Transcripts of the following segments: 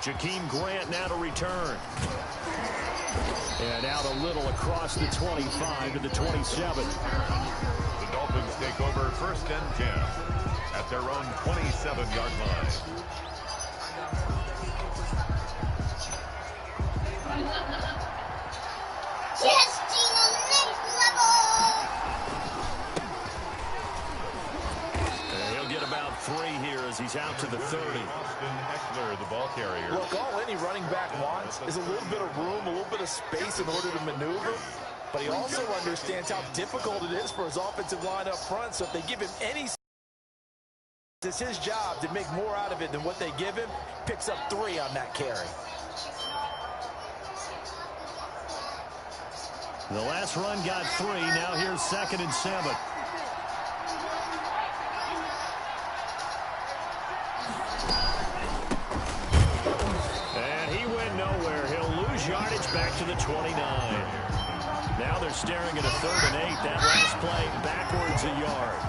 Jakeem Grant now to return. And out a little across the 25 to the 27. The Dolphins take over 1st and 10 at their own 27-yard line. Testing on the next level. And he'll get about 3 here as he's out to the 30. Austin Eckler, the ball carrier. Look, all any running back wants is a little bit of room, a little bit of space in order to maneuver. But he also understands how difficult it is for his offensive line up front. So if they give him any, it's his job to make more out of it than what they give him. Picks up 3 on that carry. The last run got 3. Now here's 2nd and 7. And he went nowhere. He'll lose yardage back to the 29. Now they're staring at a 3rd and 8. That last play backwards a yard.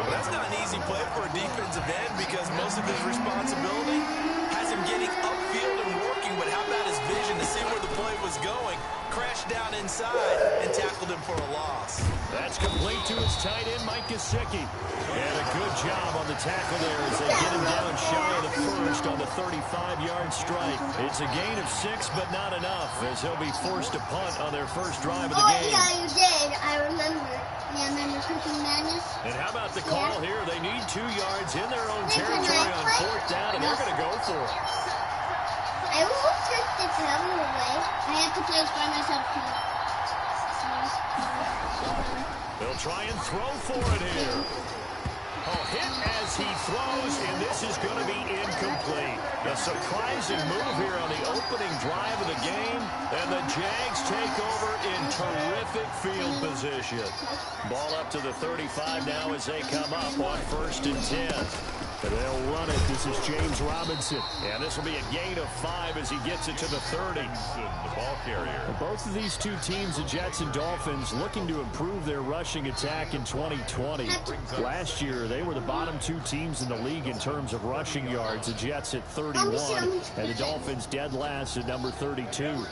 That's not an easy play for a defensive end because most of his responsibility has him getting upfield and working. But how about his vision to see where the play was going? Crashed down inside and tackled him for a loss. That's complete to his tight end, Mike Gesicki. And a good job on the tackle there as they get him down shy of the 1st on the 35-yard strike. It's a gain of 6, but not enough as he'll be forced to punt on their first drive of the game. Oh, yeah, you did. I remember. Yeah, remember Cooking Madness? And how about the call here? They need 2 yards in their own territory on 4th down, and they're going to go for it. I will take the travel away. I have to play by myself. They'll try and throw for it here. Oh, hit as he throws, and this is going to be incomplete. A surprising move here on the opening drive of the game, and the Jags take over in terrific field position. Ball up to the 35 now as they come up on 1st and 10. They'll run it. This is James Robinson. And this will be a gain of 5 as he gets it to the 30. The ball carrier. Both of these two teams, the Jets and Dolphins, looking to improve their rushing attack in 2020. Last year, they were the bottom 2 teams in the league in terms of rushing yards. The Jets at 31 and the Dolphins dead last at number 32.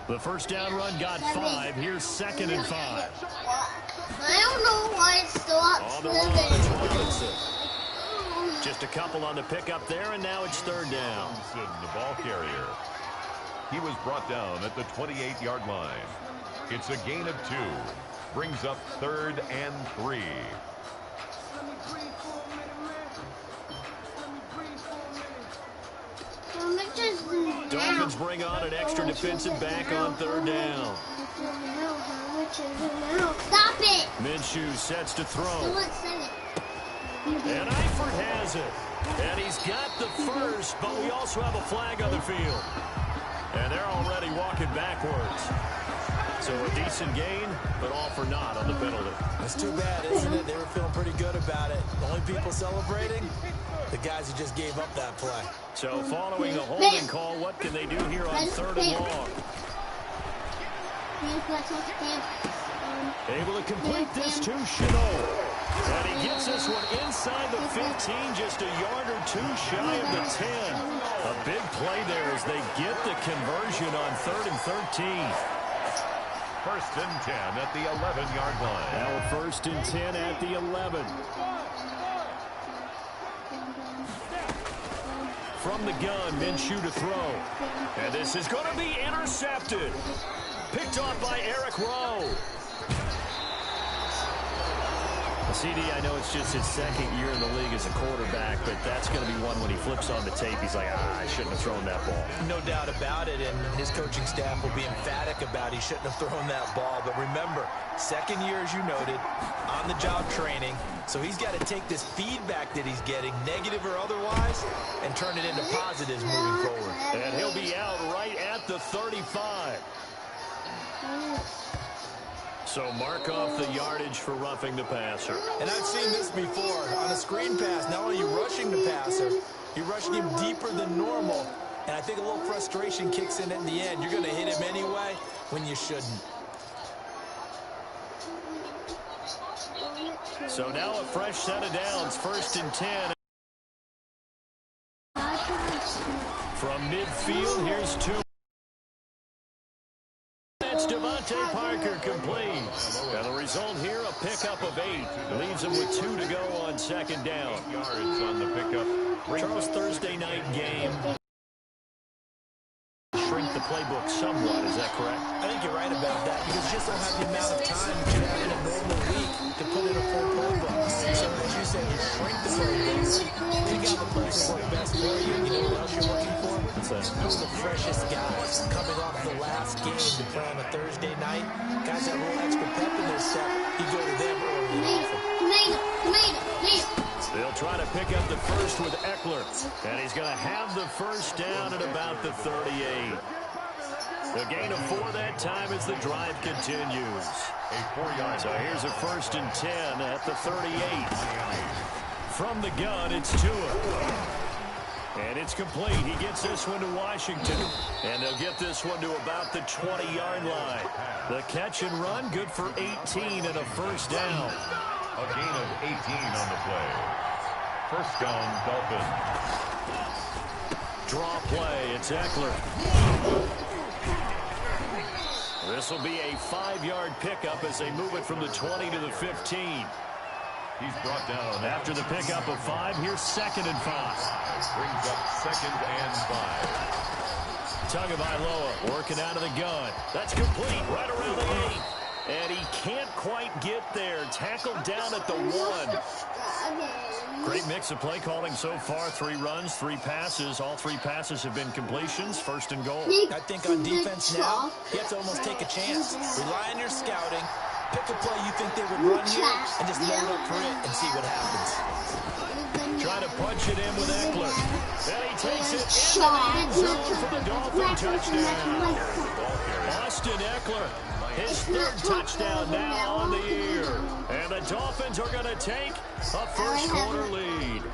The first down run got 5. Here's 2nd and 5. I don't know why it's still up. On the run, it's Robinson. Just a couple on the pickup there, and now it's 3rd down. The ball carrier. He was brought down at the 28-yard line. It's a gain of 2. Brings up 3rd and 3. Dolphins bring on an extra defensive back on 3rd down. Stop it! Minshew sets to throw. And Eifert has it. And he's got the first, but we also have a flag on the field. And they're already walking backwards. So a decent gain, but all for naught on the penalty. That's too bad, isn't it? They were feeling pretty good about it. The only people celebrating, the guys who just gave up that play. So following the holding call, what can they do here on 3rd and long? Able to complete this to Chenault. And he gets this one inside the 15, just a yard or 2 shy of the 10. A big play there as they get the conversion on 3rd and 13. 1st and 10 at the 11-yard line. Now 1st and 10 at the 11. From the gun, Minshew to throw. And this is going to be intercepted. Picked off by Eric Rowe. CD, I know it's just his 2nd year in the league as a quarterback, but that's going to be one when he flips on the tape. He's like, I shouldn't have thrown that ball. No doubt about it, and his coaching staff will be emphatic about he shouldn't have thrown that ball. But remember, 2nd year, as you noted, on-the-job training. So he's got to take this feedback that he's getting, negative or otherwise, and turn it into positives moving forward. And he'll be out right at the 35. So mark off the yardage for roughing the passer. And I've seen this before. On a screen pass, not only are you rushing the passer, you're rushing him deeper than normal. And I think a little frustration kicks in at the end. You're going to hit him anyway when you shouldn't. So now a fresh set of downs, 1st and 10. From midfield, here's two. That's Devontae Parker complete. And the result here, a pickup of 8. Leaves him with 2 to go on second down. Yards on the pickup. Charles, Thursday night game. Shrink the playbook somewhat, is that correct? I think you're right about that because you just don't have the amount of time that you have in a normal week to put in a full playbook. So as you said, you shrink the playbook, pick out the plays that work best for you. You know what else you're looking for? Who's the freshest guys coming off the last game to play on a Thursday night? Guys that have a little extra pep in their step, you go to them early and often. They'll try to pick up the first with Eckler. And he's going to have the first down at about the 38. The gain of 4 that time as the drive continues. So here's a 1st and 10 at the 38. From the gun, it's Tua. And it's complete. He gets this one to Washington. And they'll get this one to about the 20-yard line. The catch and run, good for 18 and a first down. A gain of 18 on the play. First down, Dolphins. Draw play, it's Eckler. This will be a 5-yard pickup as they move it from the 20 to the 15. He's brought down. After the pickup of 5, here's 2nd and 5. Brings up 2nd and 5. Tagovailoa working out of the gun. That's complete right around the 8. And he can't quite get there. Tackled down at the 1. Great mix of play calling so far. 3 runs, 3 passes. All 3 passes have been completions. 1st and goal. I think on defense now, you have to almost take a chance. Rely on your scouting. Pick a play you think they would run here and just load up for it and see what happens. Try to punch it in with Eckler. And he takes it into the end zone for the Dolphin touchdown. Austin Eckler, his 3rd touchdown now on the year. And the Dolphins are going to take a first-quarter lead.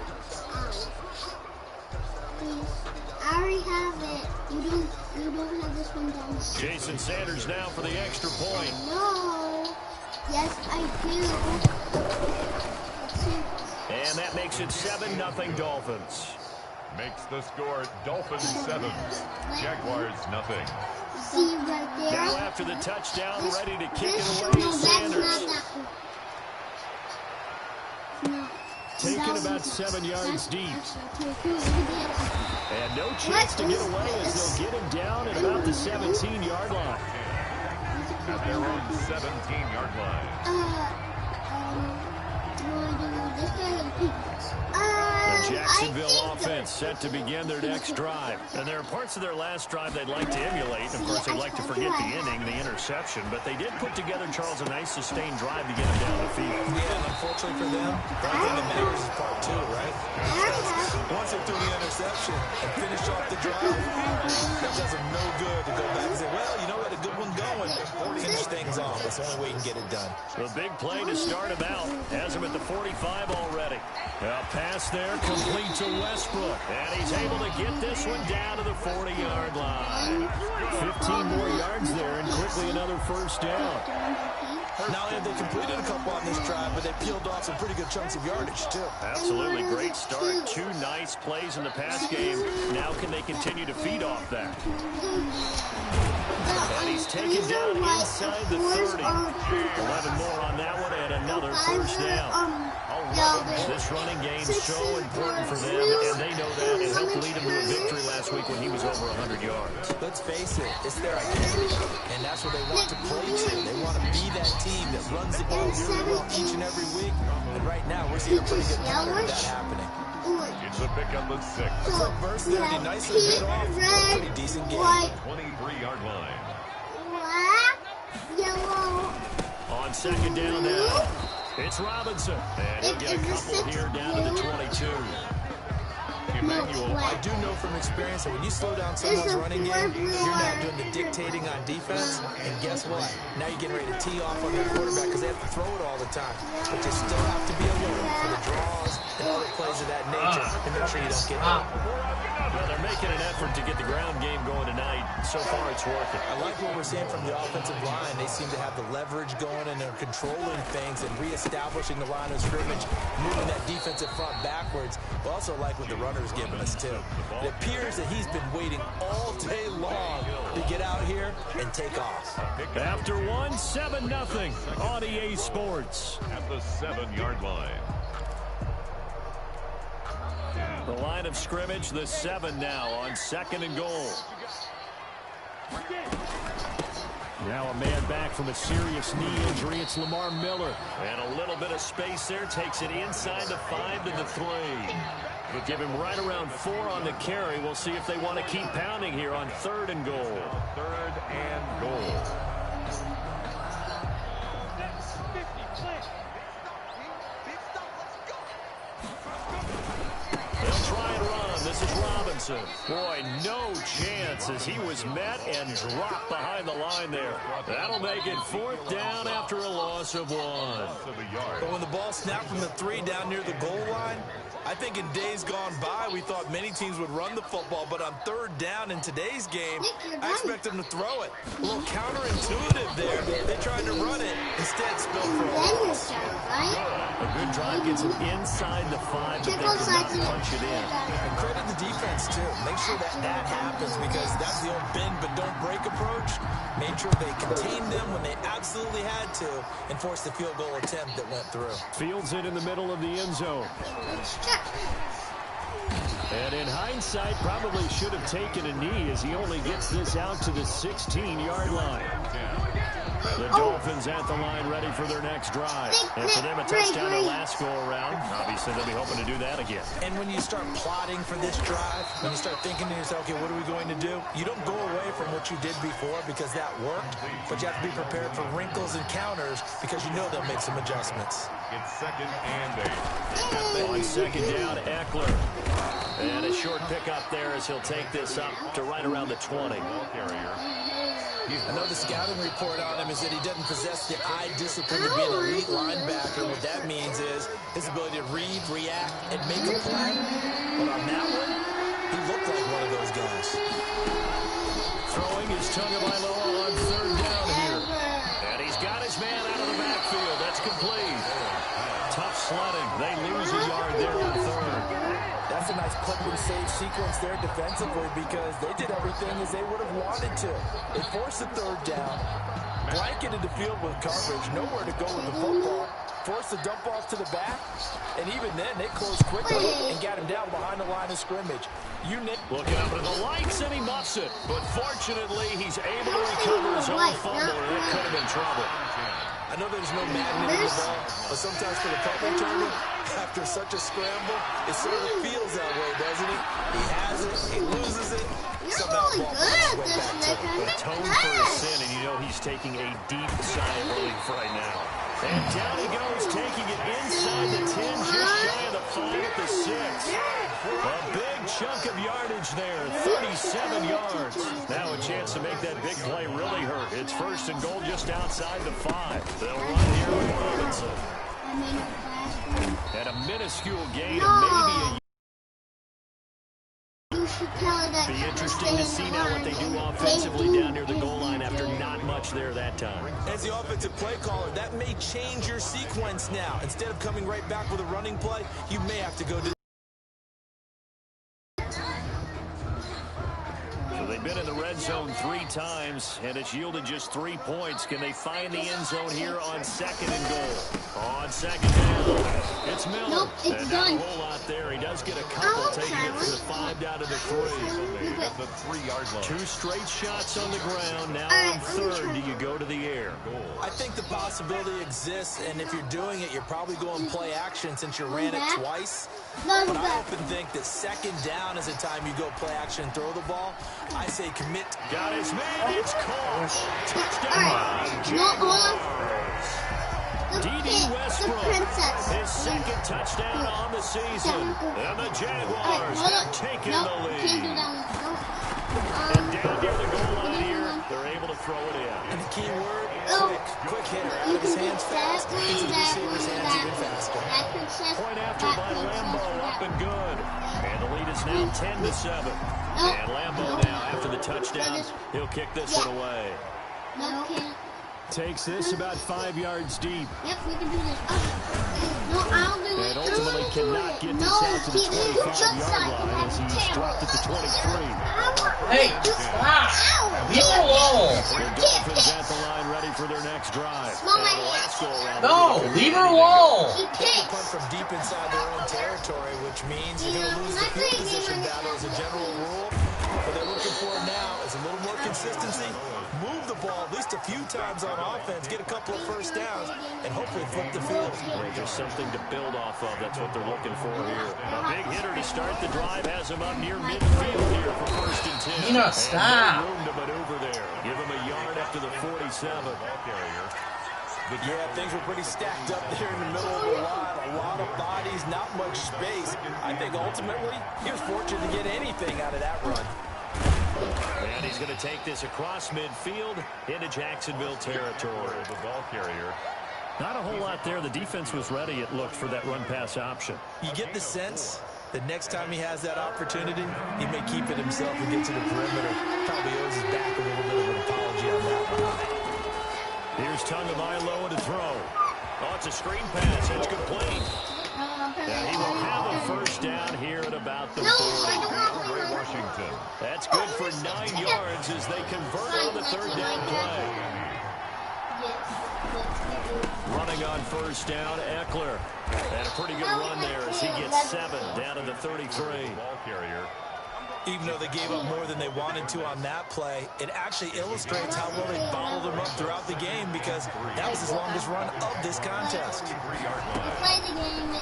I already have it. You don't have this one down. Jason Sanders now for the extra point. No. Yes, I do. And that makes it 7-0 Dolphins. Makes the score Dolphins 7. Jaguars nothing. See right there? Now after the touchdown, ready to kick it away is Sanders. Taken about 7 yards deep. And no chance to get away as they'll get him down at about the 17-yard line. At their own 17-yard line. The Jacksonville offense set to begin their next drive. And there are parts of their last drive they'd like to emulate. Of course, they'd like to forget the inning, the interception. But they did put together, Charles, a nice sustained drive to get them down the field. Yeah, and unfortunately for them, the only thing that matters is part 2, right? Once they threw the interception and finished off the drive, that does them no good to go back and say, well, you know what, a good one going. Finish things off. That's the only way you can get it done. The big play to start him out. Has him at the 45 already. A pass there complete to Westbrook. And he's able to get this one down to the 40-yard line. 15 more yards there and quickly another first down. Not only have they completed a couple on this drive, but they peeled off some pretty good chunks of yardage, too. Absolutely. Great start. 2 nice plays in the pass game. Now can they continue to feed off that? And he's taken down inside the 30. 11 more on that one and another first down. This running game is so important for them, and they know that. It helped lead them to a victory last week when he was over 100 yards. Let's face it, it's their identity, and that's what they want to play to. They want to be that team that runs the ball really well each and every week. And right now, we're seeing a pretty good pattern of that happening. It's a pickup of 6. So first there, he nicely bit off a pretty decent game. 23-yard line. Yellow. On second down now, it's Robinson. And he'll get a couple here down to the 22. Emmanuel, I do know from experience that when you slow down someone's running game, you're now doing the dictating on defense. And guess what? Now you're getting ready to tee off on their quarterback because they have to throw it all the time. But you still have to be alert for the draws and other plays of that nature to make sure you don't get hit. Well, they're making an effort to get the ground game going tonight. So far, it's working. I like what we're seeing from the offensive line. They seem to have the leverage going, and they're controlling things and reestablishing the line of scrimmage, moving that defensive front backwards. But also like what the runner's giving us, too. It appears that he's been waiting all day long to get out here and take off. After one, 7-0 on EA Sports. At the 7-yard line. The line of scrimmage, the 7 now on 2nd and goal. Now a man back from a serious knee injury. It's Lamar Miller. And a little bit of space there. Takes it inside the 5 to the 3. But give him right around 4 on the carry. We'll see if they want to keep pounding here on 3rd and goal. 3rd and goal. They'll try and run. This is Robinson. Boy, no chance as he was met and dropped behind the line there. That'll make it 4th down after a loss of 1. But when the ball snapped from the 3 down near the goal line, I think in days gone by, we thought many teams would run the football, but on 3rd down in today's game, I expect them to throw it. A little counterintuitive there. They tried to run it, instead spilled for a loss. A good drive gets him inside the 5, but they could not punch it in. And credit the defense, too. Make sure that that happens, because that's the old bend but don't break approach. Made sure they contained them when they absolutely had to and forced the field goal attempt that went through. Fields it in the middle of the end zone. And in hindsight, probably should have taken a knee as he only gets this out to the 16-yard line. The Dolphins at the line ready for their next drive. And for them, a touchdown their last go-around. Obviously, they'll be hoping to do that again. And when you start plotting for this drive, when you start thinking to yourself, okay, what are we going to do? You don't go away from what you did before because that worked, but you have to be prepared for wrinkles and counters because you know they'll make some adjustments. It's 2nd and 8. On 2nd down, Eckler. And a short pickup there as he'll take this up to right around the 20. Ball carrier. I know the scouting report on him is that he doesn't possess the eye discipline to be an elite linebacker. What that means is his ability to read, react, and make a play. But on that one, he looked like one of those guys. Throwing his Tagovailoa on 3rd down here. And he's got his man out of the backfield. That's complete. Tough sledding. They lose a yard there on 3rd. That's a nice clip and save sequence there defensively because they did everything as they would have wanted to. They forced the 3rd down, blanketed the field with coverage, nowhere to go with the football, forced the dump off to the back, and even then they closed quickly and got him down behind the line of scrimmage. Looking up at the lights and he muffs it, but fortunately he's able to recover his own fumble. That could have been trouble. I know there's no magnet in the ball, but sometimes for the punt returner, after such a scramble, it sort of feels that way, doesn't it? He has it, he loses it, somehow the ball goes back to him. But atone for his sin, and you know he's taking a deep sigh of relief right now. And down he goes, taking it inside the 10, just shy of the 5 at the 6. A big chunk of yardage there, 37 yards. Now a chance to make that big play really hurt. It's 1st and goal just outside the 5. They'll run here with Robinson. And a minuscule gain of maybe a... Be interesting to see now what they do offensively down near the goal line after not much there that time. As the offensive play caller, that may change your sequence now. Instead of coming right back with a running play, you may have to go to... So they've been in the red zone 3 times, and it's yielded just 3 points. Can they find the end zone here on 2nd and goal? On 2nd down, it's Miller. Nope, it's and done. not a whole lot there. He does get a couple, taking it from the 5 down to the 3. At the 3-yard line. 2 straight shots on the ground. Now on 3rd, do you go to the air? I think the possibility exists, and if you're doing it, you're probably going play action since you ran it twice. But I often think that 2nd down is the time you go play action and throw the ball. I say commit. Got his man. It's caught. Touchdown. D.D. Westbrook, his 2nd touchdown on the season. And the Jaguars have taken the lead. And down near the goal line here, They're able to throw it in. And the key word, quick hitter. Out of his hands fast, into the receiver's hands even faster. Point after by Lambo, up and good. And the lead is now 10-7. And Lambo now, after the touchdown, he'll kick this one away. No, Takes this about 5 yards deep. Yep, we can do this. No, I'll do it. And ultimately cannot get this out to the 25-yard line as he's dropped at the 23. Hey, stop! Leave her alone! The Dolphins at the line ready for their next drive. No, leave her alone! Punt from deep inside their own territory, which means you're going to lose the field position battle as a general rule. What they're looking for now is a little more consistency. Move the ball at least a few times on offense, get a couple of first downs, and hopefully flip the field. Just something to build off of. That's what they're looking for here. A big hitter to start the drive has him up near midfield here for 1st and 10. Tina, stop. And no room to maneuver there. Give him a yard after the 47. Yeah, things were pretty stacked up there in the middle of the line. A lot of bodies, not much space. I think ultimately he was fortunate to get anything out of that run. And he's going to take this across midfield into Jacksonville territory. The ball carrier. Not a whole lot there. The defense was ready, it looked, for that run-pass option. You get the sense that next time he has that opportunity, he may keep it himself and get to the perimeter. Probably owes his back a little bit of an apology on that one. Here's Tagovailoa to throw. Oh, it's a screen pass. It's complete. And he will have a first down here at about the 40. Washington. That's good for 9 yards as they convert on the 3rd down play. Running on first down, Eckler. And a pretty good run there as he gets 7 down to the 33. Ball carrier. Even though they gave up more than they wanted to on that play, it actually illustrates how well they bottled them up throughout the game because that was his longest run of this contest.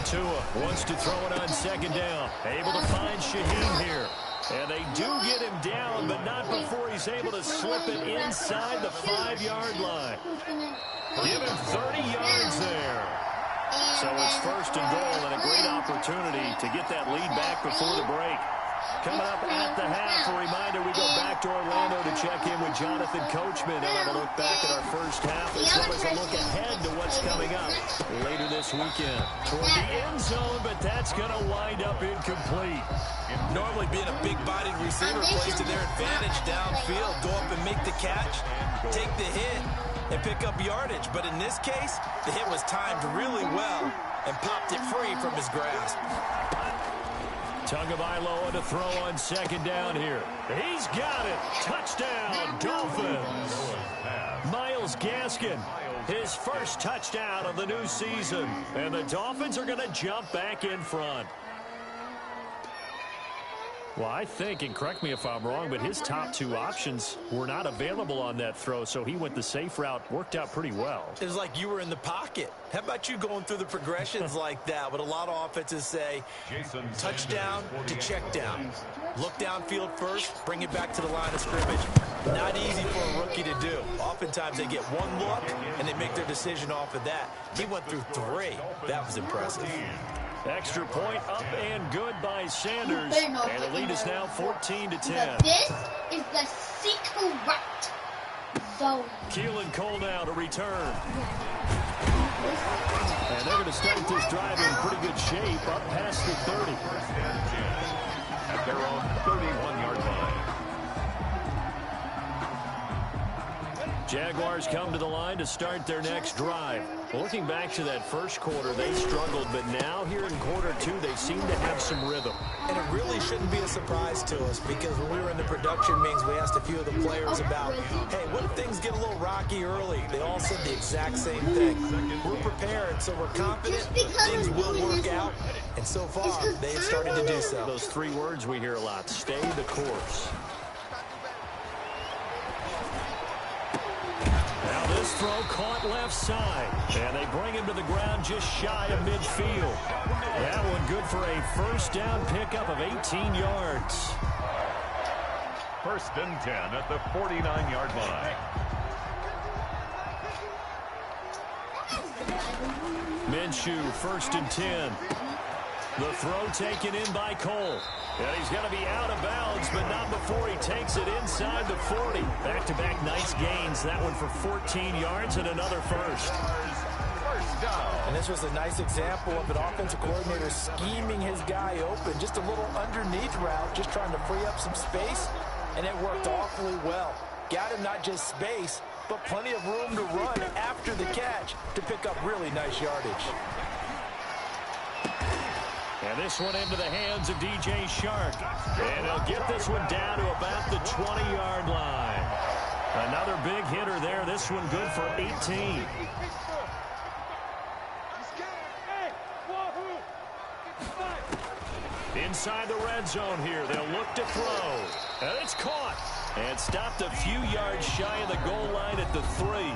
Tua wants to throw it on 2nd down. Able to find Shaheem here. And they do get him down, but not before he's able to slip it inside the 5-yard line. Give him 30 yards there. So it's 1st and goal and a great opportunity to get that lead back before the break. Coming up at the half, a reminder, we go back to Orlando to check in with Jonathan Coachman and have a look back at our first half as well as a look ahead to what's coming up later this weekend. Toward the end zone, but that's going to wind up incomplete. Normally being a big-bodied receiver plays to their advantage downfield. Go up and make the catch, take the hit, and pick up yardage. But in this case, the hit was timed really well and popped it free from his grasp. Tagovailoa to throw on 2nd down here. He's got it. Touchdown, Dolphins. Myles Gaskin, his first touchdown of the new season. And the Dolphins are going to jump back in front. Well, I think, and correct me if I'm wrong, but his top 2 options were not available on that throw, so he went the safe route. Worked out pretty well. It was like you were in the pocket. How about you going through the progressions like that? What a lot of offenses say, touchdown to check down. Look downfield first, bring it back to the line of scrimmage. Not easy for a rookie to do. Oftentimes they get one look, and they make their decision off of that. He went through 3. That was impressive. Extra point up and good by Sanders. And the lead is now 14-10. This is the secret zone. Keelan Cole now to return. And they're going to start this drive in pretty good shape up past the 30. At their own 31-yard line. Jaguars come to the line to start their next drive. Looking back to that first quarter, they struggled, but now here in quarter 2, they seem to have some rhythm. And it really shouldn't be a surprise to us because when we were in the production meetings, we asked a few of the players about, hey, what if things get a little rocky early? They all said the exact same thing. We're prepared, so we're confident things will work out. And so far, they've started to do so. Those 3 words we hear a lot, stay the course. Now this throw caught left side, and they bring him to the ground just shy of midfield. That one good for a first down pickup of 18 yards. 1st and 10 at the 49-yard line. Minshew, 1st and 10. The throw taken in by Cole. And he's going to be out of bounds, but not before he takes it inside the 40. Back-to-back nice gains. That one for 14 yards and another first. And this was a nice example of an offensive coordinator scheming his guy open. Just a little underneath route, just trying to free up some space, and it worked awfully well. Got him not just space, but plenty of room to run after the catch to pick up really nice yardage. And this one into the hands of DJ Shark. And he'll get this one down to about the 20-yard line. Another big hitter there. This one good for 18. Inside the red zone here. They'll look to throw. And it's caught. And stopped a few yards shy of the goal line at the 3.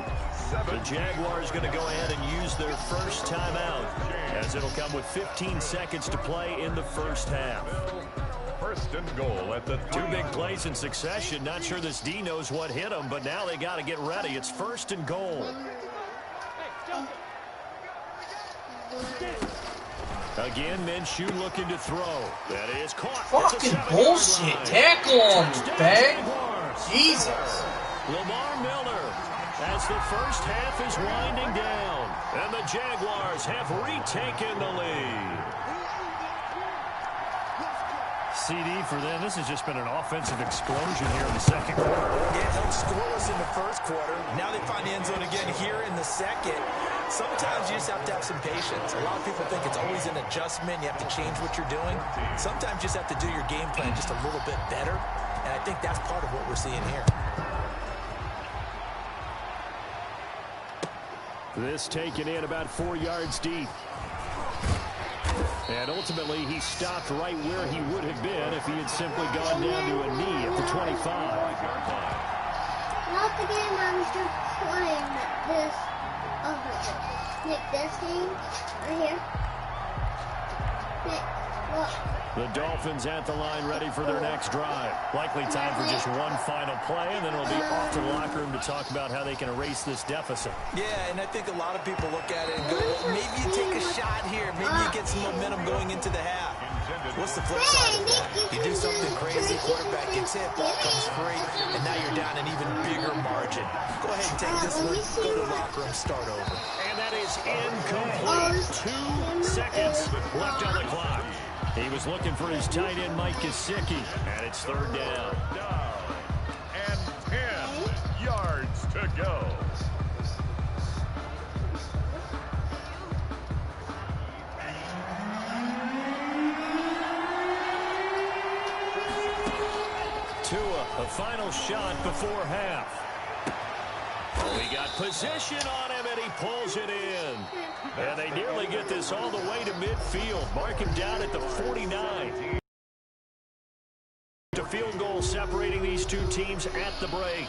The Jaguars going to go ahead and use their first timeout, as it'll come with 15 seconds to play in the first half. First and goal at the 2 big plays in succession. Not sure this D knows what hit them, but now they got to get ready. It's first and goal. Again, Minshew looking to throw. That is caught. Fucking bullshit. Tackle him, bag. Jesus. Lamar Miller, as the first half is winding down, and the Jaguars have retaken the lead. CD for them. This has just been an offensive explosion here in the second quarter. Yeah, held scoreless in the first quarter. Now they find the end zone again here in the second. Sometimes you just have to have some patience. A lot of people think it's always an adjustment. You have to change what you're doing. Sometimes you just have to do your game plan just a little bit better. And I think that's part of what we're seeing here. This taken in about 4 yards deep. And ultimately, he stopped right where he would have been if he had simply gone down to a knee at the 25. Not the game I'm just playing this. Nick, this game right here. Nick, look. The Dolphins at the line ready for their next drive. Likely time for just one final play, and then it'll be off to the locker room to talk about how they can erase this deficit. Yeah, and I think a lot of people look at it and go, well, maybe you take a shot here. Maybe you get some momentum going into the half. What's the flip side of that? You do something crazy, quarterback gets hit, ball comes free, and now you're down an even bigger margin. Go ahead and take this one, go to the locker room, start over. And that is incomplete. 2 seconds left on the clock. He was looking for his tight end, Mike Gesicki, and it's third down. And 10 yards to go. Tua, a final shot before half. Oh, he got position on him, and he pulls it in. And they nearly get this all the way to midfield. Mark him down at the 49. A field goal separating these two teams at the break.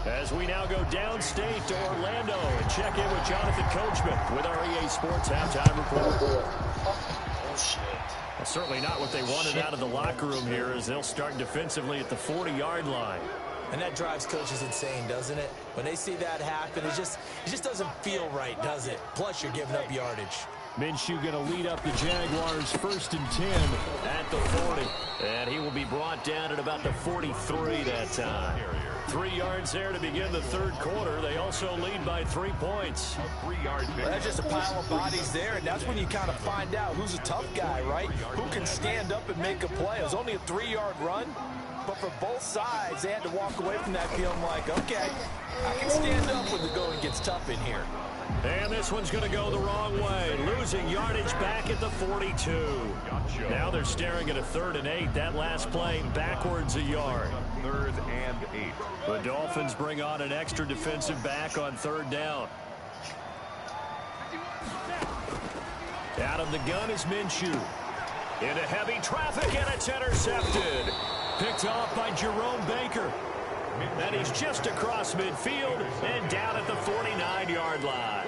As we now go downstate to Orlando and check in with Jonathan Coachman with our EA Sports Halftime Report. Well, certainly not what they wanted out of the locker room here, as they'll start defensively at the 40-yard line. And that drives coaches insane, doesn't it? When they see that happen, it just doesn't feel right, does it? Plus, you're giving up yardage. Minshew going to lead up the Jaguars first and 10 at the 40. And he will be brought down at about the 43 that time. 3 yards there to begin the third quarter. They also lead by 3 points. Well, that's just a pile of bodies there, and that's when you kind of find out who's a tough guy, right? Who can stand up and make a play. It was only a 3-yard run. But for both sides, they had to walk away from that feeling like, okay, I can stand up when the going gets tough in here. And this one's going to go the wrong way. Losing yardage back at the 42. Now they're staring at a 3rd and 8. That last play backwards a yard. 3rd and 8. The Dolphins bring on an extra defensive back on 3rd down. Out of the gun is Minshew. Into heavy traffic, and it's intercepted. Picked off by Jerome Baker. And he's just across midfield and down at the 49-yard line.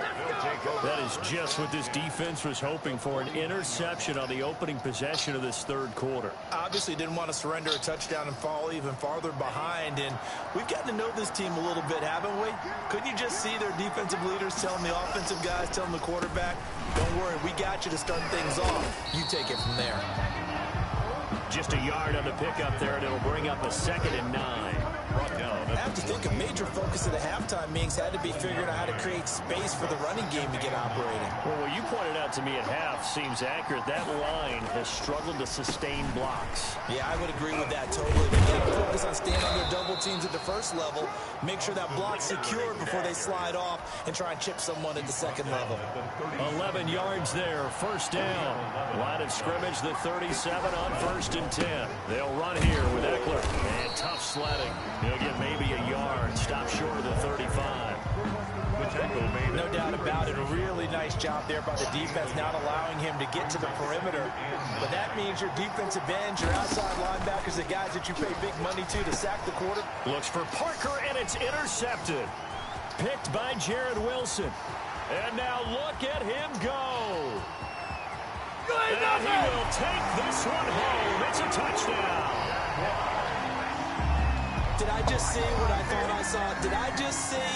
That is just what this defense was hoping for, an interception on the opening possession of this third quarter. Obviously didn't want to surrender a touchdown and fall even farther behind. And we've gotten to know this team a little bit, haven't we? Couldn't you just see their defensive leaders telling the offensive guys, telling the quarterback, don't worry, we got you to start things off. You take it from there. Just a yard on the pickup there, and it'll bring up a 2nd and 9. I have to think a major focus of the halftime meetings had to be figuring out how to create space for the running game to get operating. Well, what you pointed out to me at half seems accurate. That line has struggled to sustain blocks. Yeah, I would agree with that totally. They got to focus on staying on their double teams at the first level, make sure that block's secured before they slide off and try and chip someone at the second level. 11 yards there, 1st down. Line of scrimmage, the 37 on 1st and 10. They'll run here with Eckler. And tough sledding. He'll get maybe a yard. Stop short of the 35. No doubt about it. A really nice job there by the defense, not allowing him to get to the perimeter. But that means your defensive ends, your outside linebackers, the guys that you pay big money to sack the quarter. Looks for Parker, and it's intercepted. Picked by Jared Wilson. And now look at him go. And he will take this one home. It's a touchdown. Did I just see what I thought I saw? Did I just see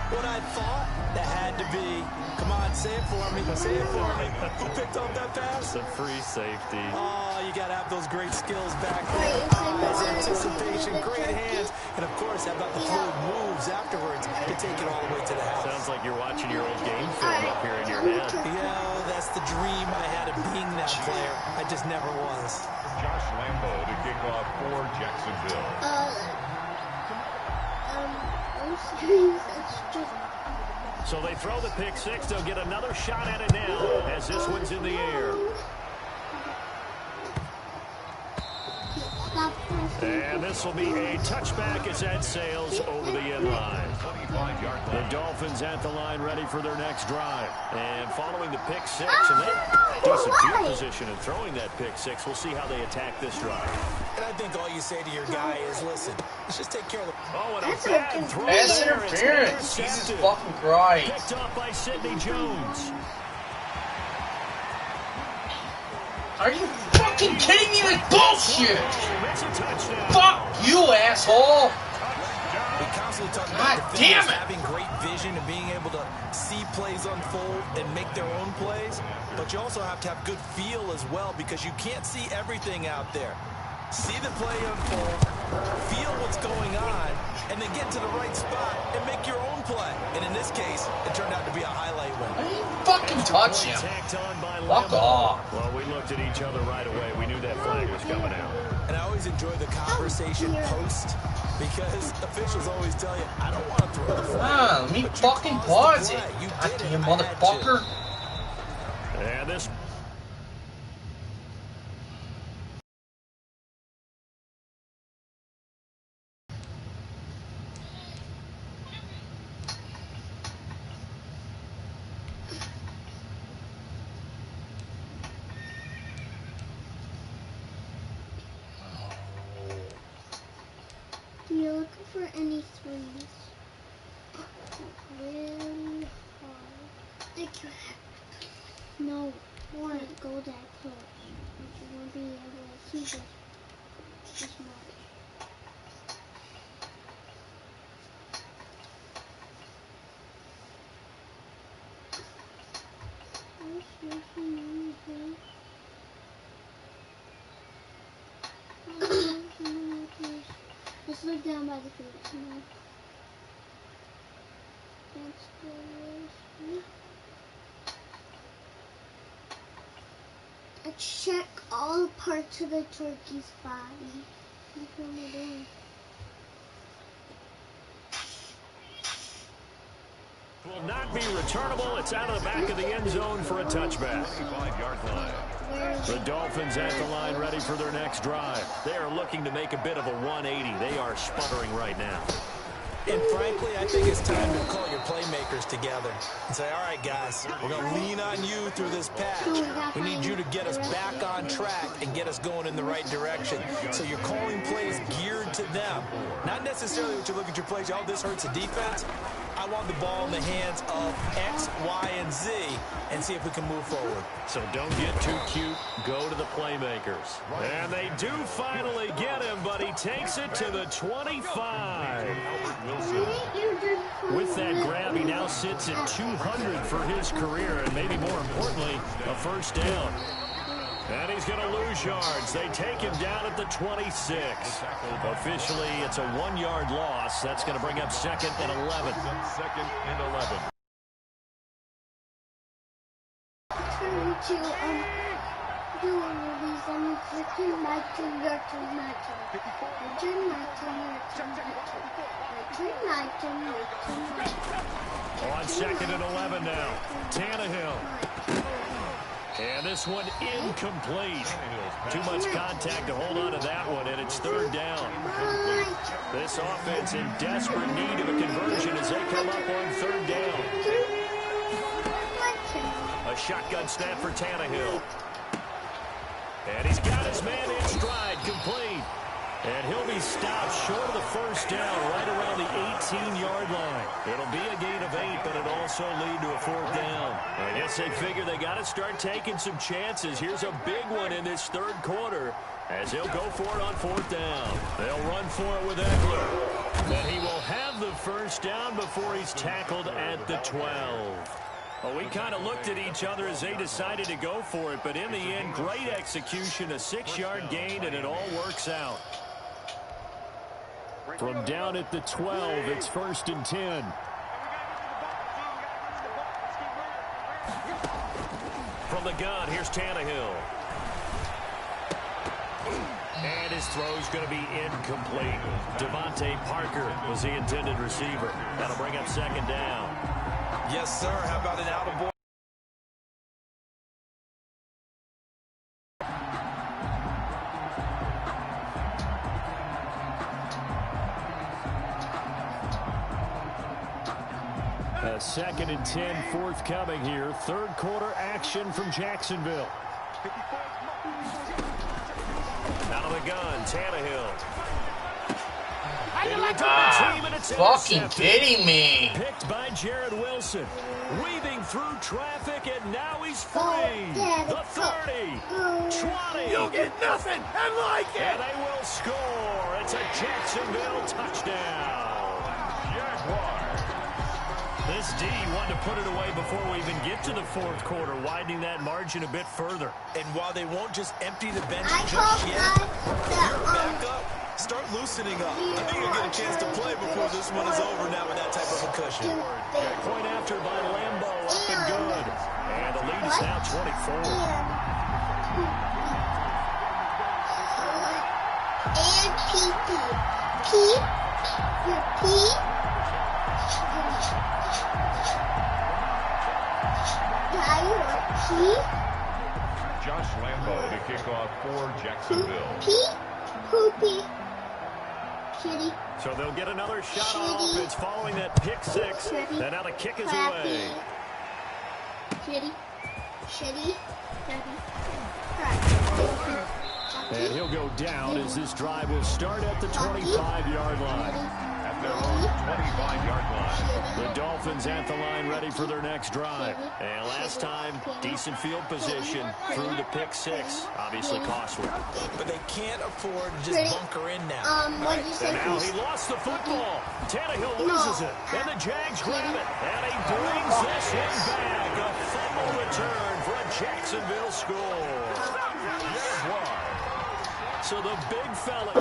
what I thought? That had to be. Come on, say it for me. Say it for me. Who picked up that pass? It's a free safety. Oh, you got to have those great skills back there. Eyes, anticipation, great hands. And, of course, how about the fluid moves afterwards to take it all the way to the house? Sounds like you're watching your old game film up here in your head. Yeah, that's the dream I had of being that player. I just never was. Josh Lambo to kick off for Jacksonville. So they throw the pick six. They'll get another shot at it now as this one's in the air. And this will be a touchback as that sails over the end line. The Dolphins at the line ready for their next drive. And following the pick six, and they decent field position in throwing that pick six. We'll see how they attack this drive. And I think all you say to your guy is, listen, let's just take care of the... Oh, and a bad throw Pass there. interference. Jesus fucking Christ. Picked off by Sidney Jones. Are you fucking kidding me with bullshit? Fuck you, asshole. We constantly talk God about damn it. having great vision and being able to see plays unfold and make their own plays. But you also have to have good feel as well, because you can't see everything out there. See the play unfold, feel what's going on, and then get to the right spot and make your own play. And in this case, it turned out to be a highlight win. I didn't fucking touch him. Fuck off. Well, we looked at each other right away. We knew that flag was coming out. And I always enjoy the conversation post, because officials always tell you, I don't want to throw the flag. Let me fucking pause it. Goddamn motherfucker. And this... You're looking for any threes. Really hard. Like you have. No, won't go that close. You won't be able to see this much. Let's look down by the field now. I check all parts of the turkey's body. That's what I'm doing. Will not be returnable. It's out of the back of the end zone for a touchback. 25-yard line. The Dolphins at the line ready for their next drive. They are looking to make a bit of a 180. They are sputtering right now. And frankly, I think it's time to call your playmakers together and say, all right, guys, we're going to lean on you through this patch. We need you to get us back on track and get us going in the right direction. So you're calling plays geared to them. Not necessarily what you look at your plays, oh, this hurts the defense. I want the ball in the hands of X, Y, and Z and see if we can move forward. So don't get too cute. Go to the playmakers. And they do finally get him, but he takes it to the 25. With that grab, he now sits at 200 for his career, and maybe more importantly, a first down. And he's going to lose yards. They take him down at the 26. Officially, it's a 1-yard loss. That's going to bring up 2nd and 11. 2nd and 11. On 2nd and 11 now. Tannehill. And this one incomplete. Too much contact to hold on to that one, and it's 3rd down. This offense in desperate need of a conversion as they come up on 3rd down. A shotgun snap for Tannehill. And he's got his man in stride, complete. And he'll be stopped short of the first down right around the 18-yard line. It'll be a gain of 8, but it'll also lead to a 4th down. I guess they figure they got to start taking some chances. Here's a big one in this 3rd quarter as he'll go for it on 4th down. They'll run for it with Eckler. And he will have the first down before he's tackled at the 12. Well, we kind of looked at each other as they decided to go for it, but in the end, great execution, a 6-yard gain, and it all works out. From down at the 12, it's 1st and 10. From the gun, here's Tannehill. And his throw's going to be incomplete. Devontae Parker was the intended receiver. That'll bring up 2nd down. Yes, sir. How about an out-of-board? A 2nd and 10 forthcoming here. 3rd quarter action from Jacksonville. Out of the gun, Tannehill. Fucking kidding me. Picked by Jared Wilson. Weaving through traffic, and now he's free. The 30, 20. You'll get nothing and like it. And they will score. It's a Jacksonville touchdown. Jaguars. This D wanted to put it away before we even get to the 4th quarter, widening that margin a bit further. And while they won't just empty the bench just yet, you're back up. Start loosening up. I think you'll get a chance to play before this one is over now with that type of a cushion. Point after by Lambo, up and good. And the lead is now 24. And PP. P. Your P. P. Josh Lambo to kick off for Jacksonville. P. Poopy. Kitty. So they'll get another shot on offense following that pick 6. Kitty. And now the kick is Clappy. away. Kitty. Shitty. And he'll go down as this drive will start at the 25-yard line. At their own 25-yard line. The Dolphins at the line ready for their next drive. And last time, decent field position through the pick 6. Obviously costly. But they can't afford to just bunker in now. What you say? And now he lost the football. Tannehill loses it. And the Jags grab it. And he brings this one back. A fumble return for a Jacksonville score. So the big fella.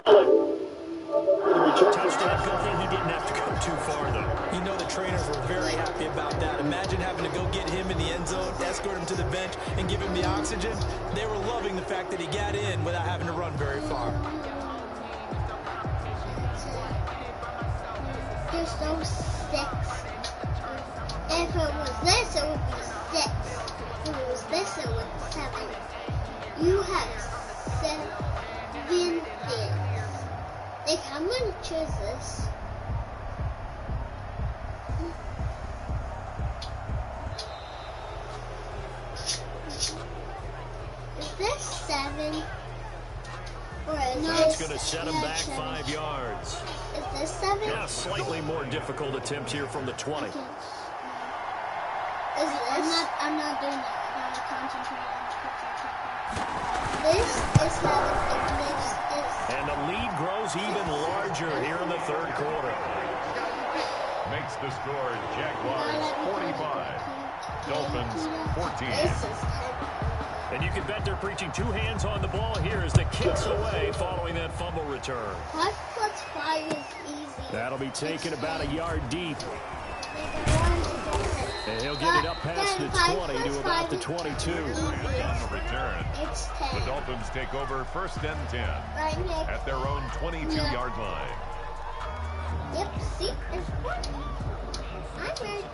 Touchdown, good thing he didn't have to go too far, though. You know the trainers were very happy about that. Imagine having to go get him in the end zone, escort him to the bench, and give him the oxygen. They were loving the fact that he got in without having to run very far. There's no 6. If it was this, it would be 6. If it was this, it would be 7. You have 7 things. Like, I'm going to choose this. That's going to set him back 5 yards. Is this 7? Yeah, slightly more difficult attempt here from the 20. I'm not doing that. I gotta concentrate on the picture. This is 7. This is. And the lead grows even larger here in the third quarter. Makes the score Jaguars 45. Dolphins 14. This is heavy. And you can bet they're preaching 2 hands on the ball here as the kick's away following that fumble return. 5 plus 5 is easy. That'll be taken about a yard deep. And he'll get it up past the 20 to about the 22. On the return, It's 10. the Dolphins take over 1st and 10 Right, Nick? at their own 22-yard line. Yep, see? It's 1. I'm ready.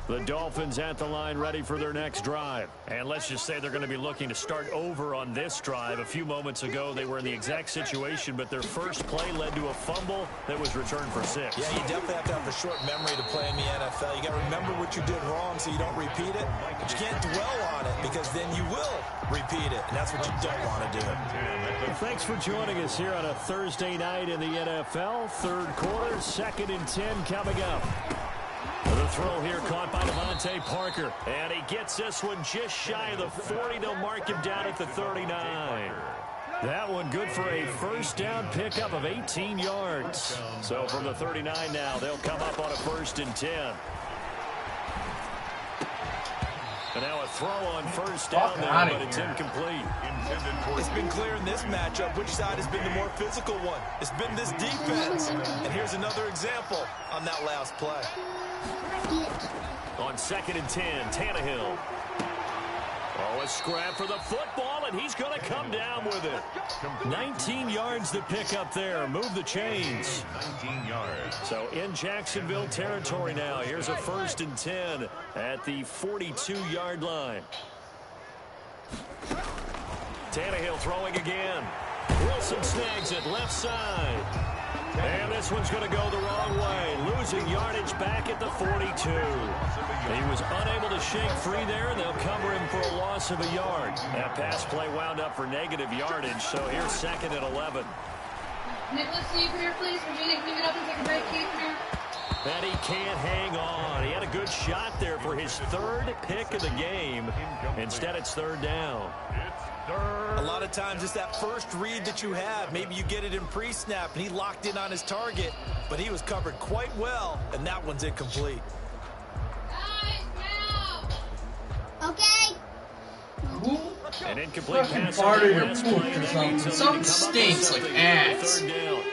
The Dolphins at the line ready for their next drive. And let's just say they're going to be looking to start over on this drive. A few moments ago, they were in the exact situation, but their first play led to a fumble that was returned for 6. Yeah, you definitely have to have a short memory to play in the NFL. You got to remember what you did wrong so you don't repeat it. But you can't dwell on it because then you will repeat it, and that's what you don't want to do. Well, thanks for joining us here on a Thursday night in the NFL. Third quarter, 2nd and 10 coming up. The throw here caught by Devontae Parker. And he gets this one just shy of the 40. They'll mark him down at the 39. That one good for a first down pickup of 18 yards. So from the 39 now, they'll come up on a 1st and 10. And now a throw on first down there, but it's incomplete. It's been clear in this matchup which side has been the more physical one. It's been this defense. And here's another example on that last play. On 2nd and 10, Tannehill. Oh, a scrap for the football, and he's going to come down with it. 19 yards to pick up there. Move the chains. 19 yards. So in Jacksonville territory now. Here's a 1st and 10 at the 42-yard line. Tannehill throwing again. Wilson snags it left side. And this one's going to go the wrong way. Losing yardage back at the 42. He was unable to shake free there, and they'll cover him for a loss of a yard. That pass play wound up for negative yardage, so here's 2nd and 11. Nicholas, can you come here, please? Virginia, can you get up and take a break? Can you come here? And he can't hang on. He had a good shot there for his 3rd pick of the game. Instead, it's 3rd down. A lot of times it's that first read that you have. Maybe you get it in pre-snap, and he locked in on his target, but he was covered quite well, and that one's incomplete. Okay. An incomplete Fucking pass fart on in the your last poop play, or and that something. means they'll Something need to come up with stinks like something ants. 3rd down.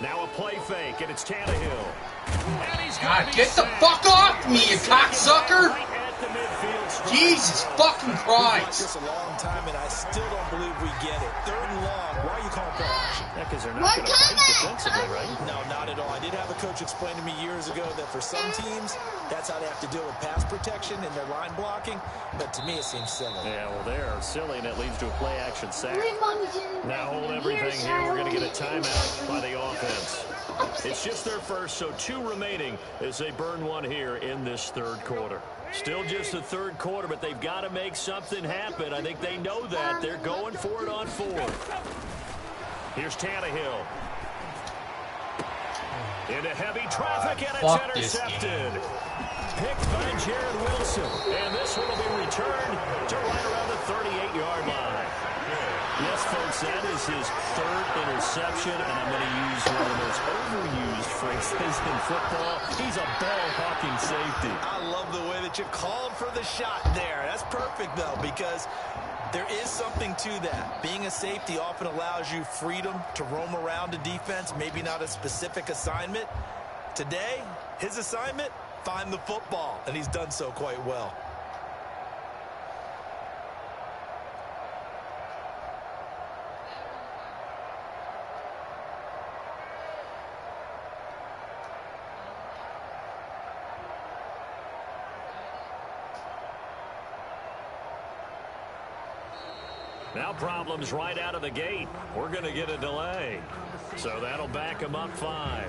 Now a play fake, and it's Tannehill. And he's God, gonna be get the sacked. fuck off me, you cocksucker! Right at the midfield stripe. Jesus fucking We've watched Christ! this a long time, and I still don't believe we get it. 3rd and long. Why are you calling for action? Yeah, because they're We're not going to fight coming! defensively, right? No, not at all. I did have a coach explain to me years ago that for some teams, that's how they have to deal with pass protection and their line blocking. But to me, it seems silly. Yeah, well, they're silly, and it leads to a play-action sack. Now hold everything Here's here. We're going to get a our timeout by the offense. It's just their first, so 2 remaining as they burn 1 here in this 3rd quarter. Still just the 3rd quarter, but they've got to make something happen. I think they know that. They're going for it on 4th. Here's Tannehill. Into heavy traffic, and it's Fuck this intercepted. Picked by Jared Wilson. And this one will be returned to right around the 38-yard line. Yes, folks, that is his 3rd interception, and I'm going to use one of the most overused phrases in football. He's a ball-hawking safety. I love the way that you called for the shot there. That's perfect, though, because there is something to that. Being a safety often allows you freedom to roam around a defense, maybe not a specific assignment. Today, his assignment, find the football, and he's done so quite well. Now problems right out of the gate. We're going to get a delay. So that'll back them up 5.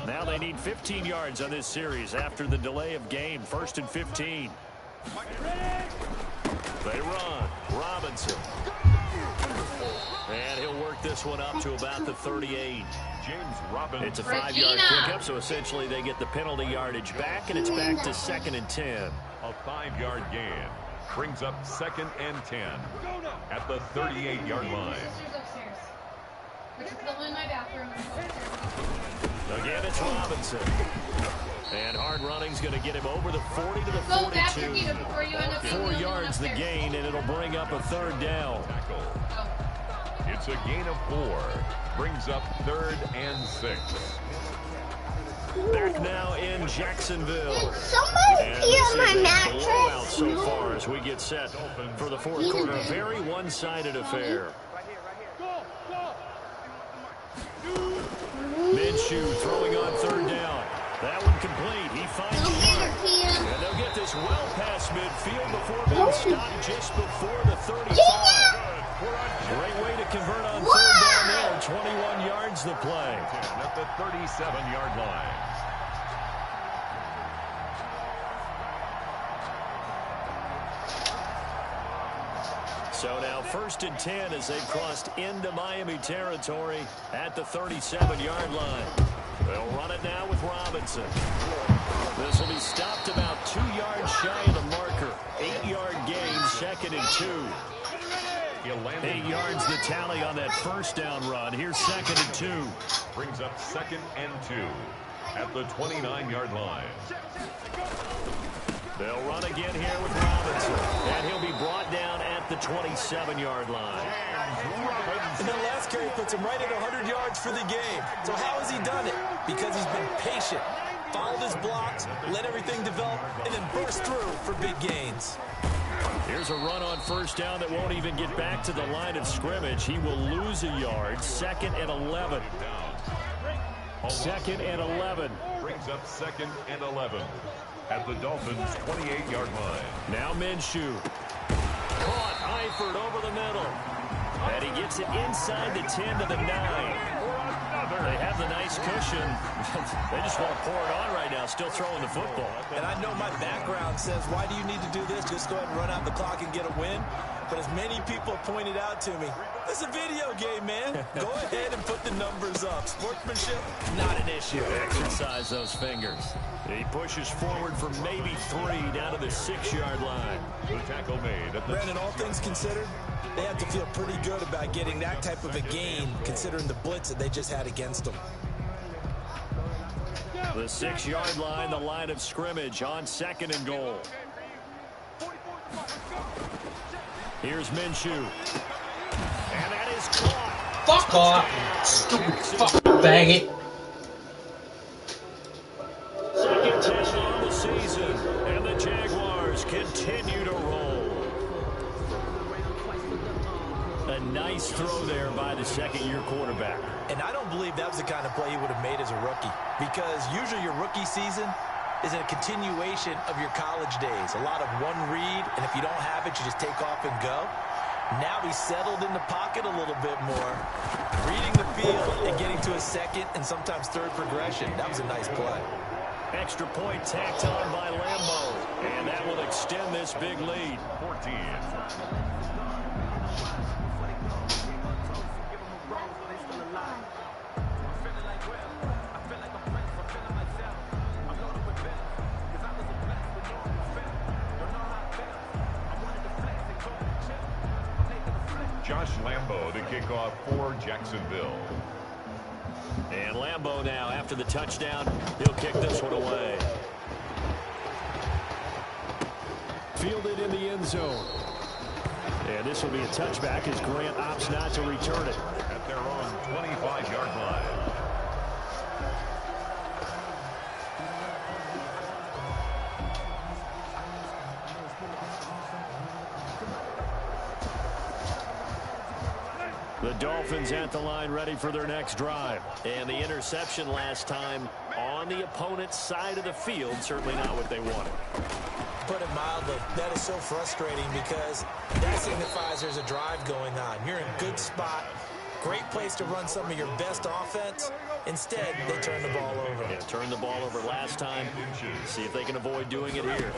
Now they need 15 yards on this series after the delay of game. 1st and 15. They run. Robinson. And he'll work this one up to about the 38. James Robinson. It's a 5-yard pickup, so essentially they get the penalty yardage back, and it's back to 2nd and 10. A 5-yard gain brings up 2nd and 10 at the 38-yard line. Again, it's Robinson. And hard running's going to get him over the 40 to the 42. 4 yards the gain, and it'll bring up a 3rd down. It's a gain of 4. Brings up 3rd and 6. Back now in Jacksonville. Somebody pee on my Blowout mattress. so far as we get set for the 4th quarter. A very one-sided affair. Minshew throwing on 3rd down. That one complete. He finds Clark. And they'll get this well past midfield before being stopped just before the 35. Great way to convert on 3rd down there. 21 yards the play. At the 37-yard line. So now 1st and 10 as they've crossed into Miami territory at the 37-yard line. They'll run it now with Robinson. This will be stopped about 2 yards shy of the marker. 8-yard gain, 2nd and 2. 8 yards the tally on that 1st down run. Here's 2nd and 2. Brings up 2nd and 2 at the 29-yard line. They'll run again here with Robinson. And he'll be brought down at the 27-yard line. And that last carry puts him right at 100 yards for the game. So how has he done it? Because he's been patient, followed his blocks, let everything develop, and then burst through for big gains. Here's a run on 1st down that won't even get back to the line of scrimmage. He will lose a yard. 2nd and 11. 2nd and 11. Brings up 2nd and 11 at the Dolphins' 28-yard line. Now Minshew. Caught. Eifert over the middle. And he gets it inside the 10 to the 9. They have the nice cushion. They just want to pour it on right now, still throwing the football. And I know my background says, why do you need to do this? Just go ahead and run out the clock and get a win. But as many people pointed out to me, this is a video game, man. Go ahead and put the numbers up. Sportsmanship, not an issue. Exercise those fingers. He pushes forward for maybe 3 down to the 6-yard line. The tackle made at the... Brandon, all things considered, they have to feel pretty good about getting that type of a gain, considering the blitz that they just had against them. The 6-yard line, the line of scrimmage on 2nd and goal. Here's Minshew. And that is caught. Fuck off, stupid fucking faggot. 2nd touchdown of the season, and the Jaguars continue to roll. A nice throw there by the 2nd-year quarterback. And I don't believe that was the kind of play he would have made as a rookie, because usually your rookie season is a continuation of your college days. A lot of one read, and if you don't have it, you just take off and go. Now he's settled in the pocket a little bit more, reading the field and getting to a 2nd and sometimes 3rd progression. That was a nice play. Extra point tacked on by Lambeau, and that will extend this big lead. 14. Josh Lambeau to kick off for Jacksonville. And Lambeau now, after the touchdown, he'll kick this one away. Fielded in the end zone. And this will be a touchback as Grant opts not to return it. At their own 25-yard line. The Dolphins at the line ready for their next drive. And the interception last time on the opponent's side of the field, certainly not what they wanted. Put it mildly, that is so frustrating because that signifies there's a drive going on. You're in good spot, Great place to run some of your best offense. Instead, they turn the ball over. Yeah, turned the ball over last time. See if they can avoid doing it here.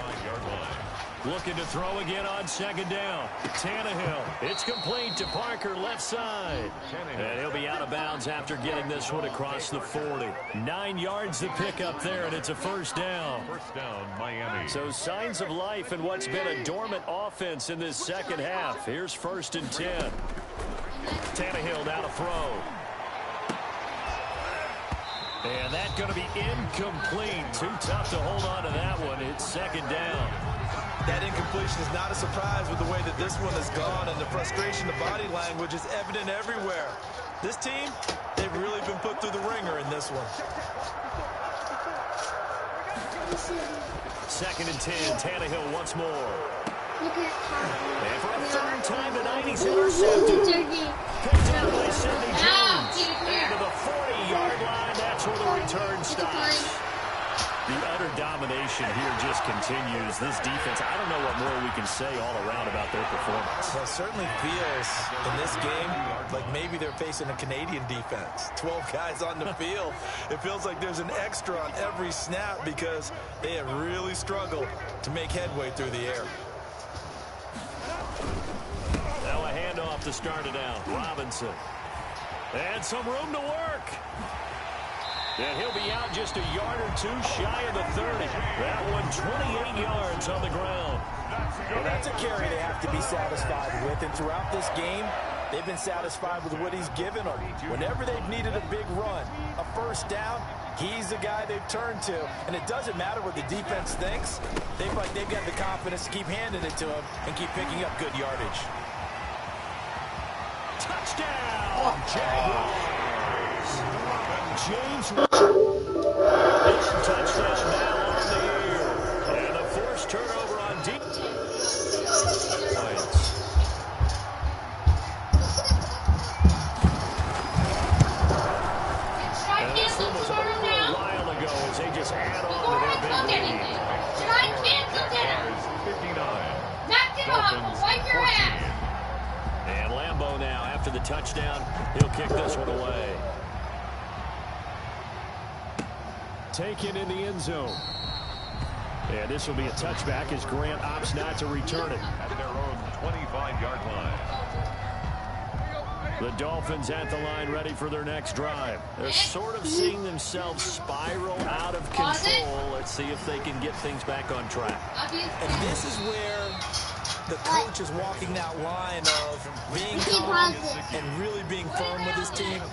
Looking to throw again on second down. Tannehill. It's complete to Parker, left side. And he'll be out of bounds after getting this one across the 40. 9 yards to pick up there, and it's a first down. First down, Miami. So signs of life in what's been a dormant offense in this second half. Here's 1st and 10. Tannehill now to throw. And that's going to be incomplete. Too tough to hold on to that one. It's second down. That incompletion is not a surprise with the way that this one has gone, and the frustration, the body language is evident everywhere. This team, they've really been put through the ringer in this one. 2nd and 10. Tannehill once more. Look at how. And for a 3rd time tonight, he's intercepted. Picked up by Sidney Jones. And to the 40-yard line, that's where the return stops. The utter domination here just continues. This defense, I don't know what more we can say all around about their performance. Well, it certainly feels in this game like maybe they're facing a Canadian defense. 12 guys on the field. It feels like there's an extra on every snap because they have really struggled to make headway through the air. Now a handoff to start it out. Robinson. And some room to work. And he'll be out just a yard or two shy of the 30. That one 28 yards on the ground. Well, that's a carry they have to be satisfied with. And throughout this game, they've been satisfied with what he's given them. Whenever they've needed a big run, a first down, he's the guy they've turned to. And it doesn't matter what the defense thinks. They've got the confidence to keep handing it to him and keep picking up good yardage. Touchdown, Jaguars. James. Touchdown now on the air. And a forced turnover on deep. And this one was over a while ago as they just add on to their big lead. Should I cancel dinner? 59. Knock it off. Wipe your ass. And Lambeau now, after the touchdown, he'll kick this one away. Taken in the end zone. And this will be a touchback as Grant opts not to return it. At their own 25-yard line. The Dolphins at the line ready for their next drive. They're sort of seeing themselves spiral out of control. Let's see if they can get things back on track. And this is where the coach is walking that line of being calm and really being firm with his team.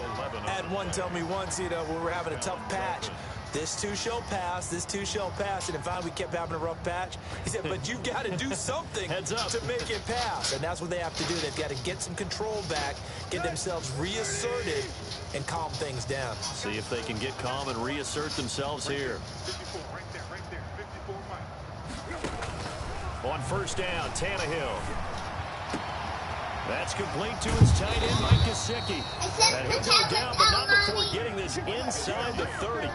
I had one tell me once, when we were having a tough patch, this too shall pass, this too shall pass. And finally, we kept having a rough patch. He said, but you've got to do something to make it pass. And that's what they have to do. They've got to get some control back, get themselves reasserted, and calm things down. See if they can get calm and reassert themselves here. On first down, Tannehill. That's complete to his tight end, Mike Gesicki. And he'll go down, but not before getting this inside the 30.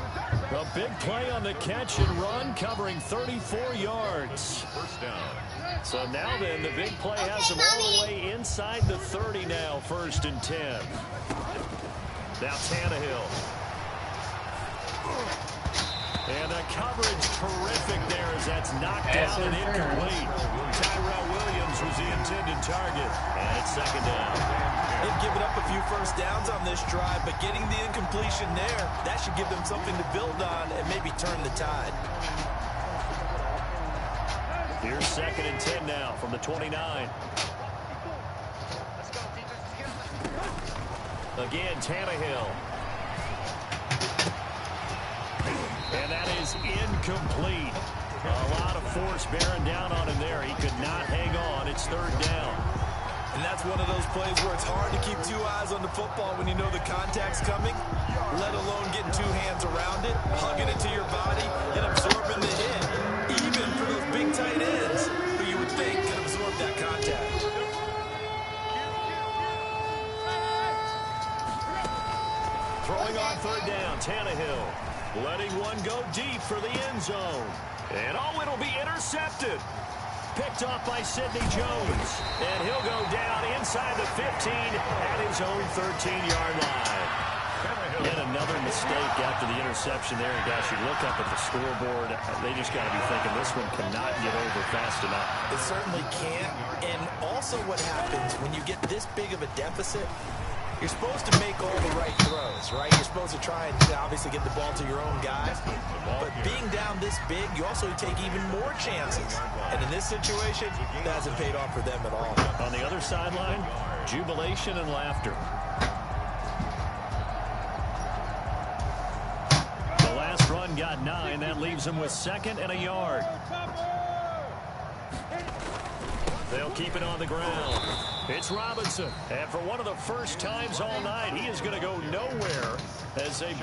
A big play on the catch and run, covering 34 yards. First down. So now then, the big play has him all the way inside the 30 now, 1st and 10. Now Tannehill. And the coverage terrific there as that's knocked down and incomplete. Tyrell Williams was the intended target. And it's 2nd down. They've given up a few first downs on this drive, but getting the incompletion there, that should give them something to build on and maybe turn the tide. Here's 2nd and 10 now from the 29. Again, Tannehill. And that is incomplete. A lot of force bearing down on him there. He could not hang on. It's 3rd down. And that's one of those plays where it's hard to keep 2 eyes on the football when you know the contact's coming, let alone getting 2 hands around it, hugging it to your body, and absorbing the hit. Even for those big tight ends who you would think can absorb that contact. Throwing on 3rd down, Tannehill. Letting one go deep for the end zone. And it'll be intercepted. picked off by Sidney Jones. And he'll go down inside the 15 at his own 13-yard line. Yet another mistake after the interception there. And gosh, you look up at the scoreboard, they just got to be thinking this one cannot get over fast enough. It certainly can't. And also what happens when you get this big of a deficit, you're supposed to make all the right throws, right? You're supposed to try and obviously get the ball to your own guys. But being down this big, you also take even more chances. And in this situation, that hasn't paid off for them at all. On the other sideline, jubilation and laughter. The last run got 9. That leaves him with 2nd and a yard. They'll keep it on the ground. It's Robinson. And for one of the first times all night, he is going to go nowhere as they...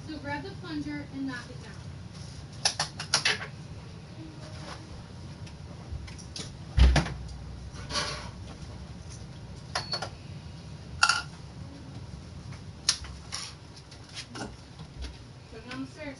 So grab the plunger and knock it down. Put it on the stairs.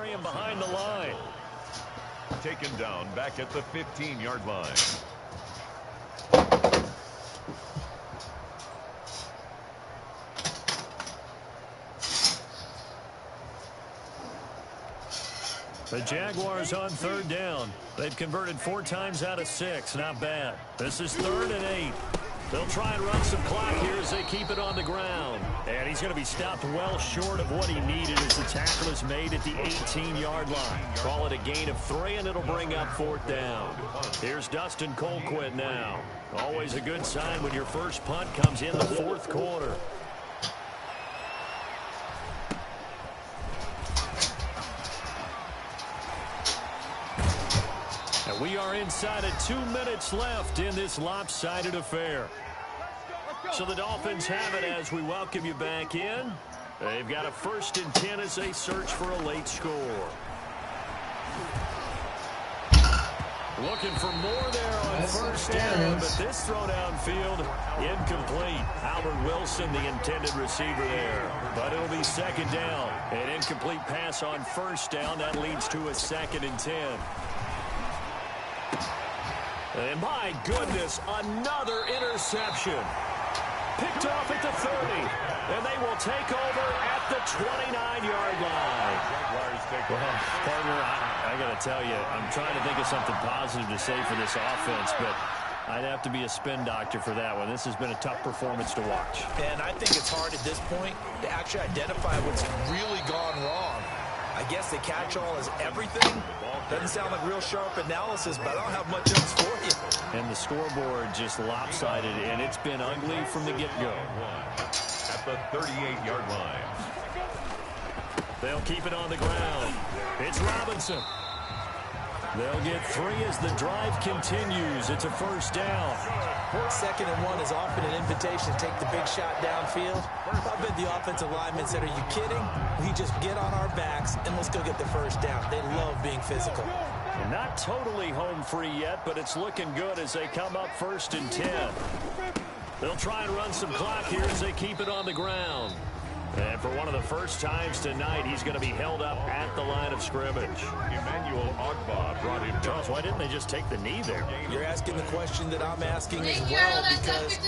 Him behind the line. Taken down back at the 15-yard line. The Jaguars on 3rd down. They've converted 4 times out of 6. Not bad. This is 3rd and 8. They'll try and run some clock here as they keep it on the ground. And he's going to be stopped well short of what he needed as the tackle is made at the 18-yard line. Call it a gain of 3, and it'll bring up 4th down. Here's Dustin Colquitt now. Always a good sign when your first punt comes in the 4th quarter. And we are inside of 2 minutes left in this lopsided affair. So the Dolphins have it as we welcome you back in. They've got a 1st and 10 as they search for a late score. Looking for more there on 1st down, but this throw downfield incomplete. Albert Wilson, the intended receiver there. But it'll be 2nd down. An incomplete pass on 1st down. That leads to a 2nd and 10. And my goodness, another interception. Picked off at the 30. And they will take over at the 29-yard line. Well, partner, I got to tell you, I'm trying to think of something positive to say for this offense, but I'd have to be a spin doctor for that one. This has been a tough performance to watch. And I think it's hard at this point to actually identify what's really gone wrong. I guess the catch-all is everything. Doesn't sound like real sharp analysis, but I don't have much else for you. And the scoreboard just lopsided, and it's been ugly from the get-go. At the 38-yard line. They'll keep it on the ground. It's Robinson. They'll get 3 as the drive continues. It's a 1st down. 2nd and 1 is often an invitation to take the big shot downfield. I bet the offensive lineman said, are you kidding? We just get on our backs and let's go get the 1st down. They love being physical. Not totally home free yet, but it's looking good as they come up 1st and 10. They'll try and run some clock here as they keep it on the ground. And for one of the first times tonight, he's going to be held up at the line of scrimmage. Emmanuel Ogbah brought him down. Charles, why didn't they just take the knee there? You're asking the question that I'm asking as well, because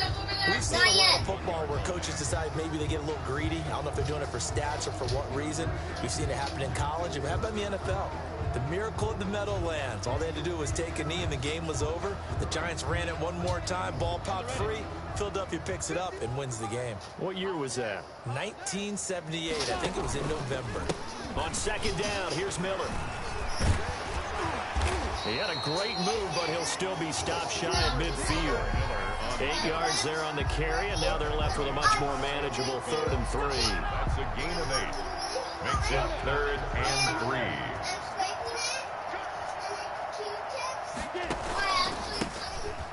we've seen a lot of football where coaches decide maybe they get a little greedy. I don't know if they're doing it for stats or for what reason. We've seen it happen in college. And how about in the NFL? The miracle of the Meadowlands. All they had to do was take a knee and the game was over. The Giants ran it one more time, ball popped free. Philadelphia picks it up and wins the game. What year was that? 1978. I think it was in November. On second down, here's Miller. He had a great move, but he'll still be stopped shy at midfield. 8 yards there on the carry, and now they're left with a much more manageable 3rd and 3. That's a gain of 8. Makes it 3rd and 3.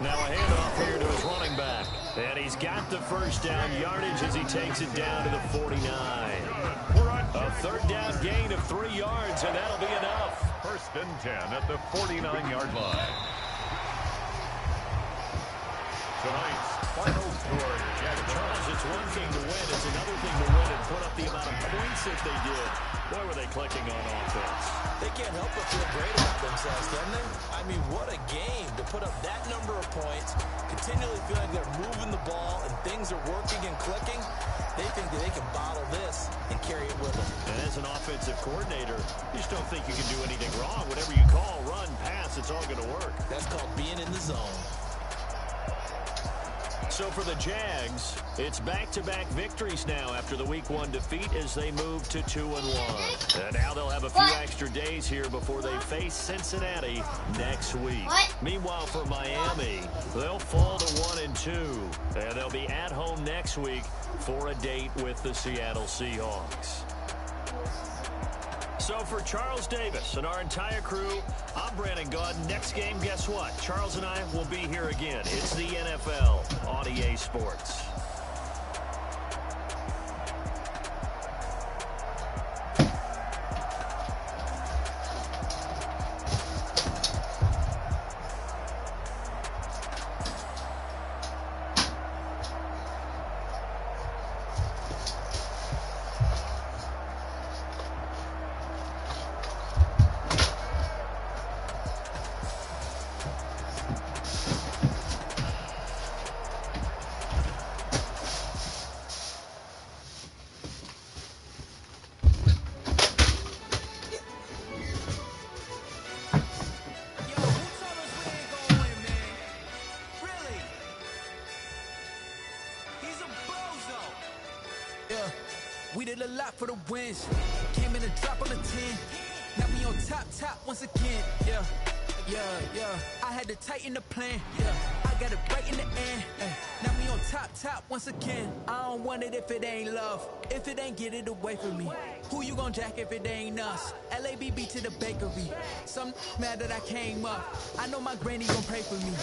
Now a handoff here to his running back. And he's got the first down yardage as he takes it down to the 49. A 3rd down gain of 3 yards, and that'll be enough. 1st and 10 at the 49-yard line. Tonight's final score, Charles, it's one thing to win. It's another thing to win and put up the amount of points that they did. Boy, were they clicking on offense. They can't help but feel great about themselves, can they? I mean, what a game to put up that number of points, continually feel like they're moving the ball and things are working and clicking. They think that they can bottle this and carry it with them. And as an offensive coordinator, you just don't think you can do anything wrong. Whatever you call, run, pass, it's all going to work. That's called being in the zone. So for the Jags, it's back-to-back victories now after the Week 1 defeat as they move to 2-1. And now they'll have a few extra days here before they face Cincinnati next week. Meanwhile, for Miami, they'll fall to 1-2, and they'll be at home next week for a date with the Seattle Seahawks. So for Charles Davis and our entire crew, I'm Brandon Gaud. Next game, guess what? Charles and I will be here again. It's the NFL on EA Sports. We did a lot for the wins. Came in a drop on the 10. Now we on top once again. Yeah. I had to tighten the plan. Yeah. I got it right in the end. Now we on top once again. I don't want it if it ain't love. If it ain't, get it away from me. Who you gon' jack if it ain't us? LABB to the bakery. Some mad that I came up. I know my granny gon' pray for me.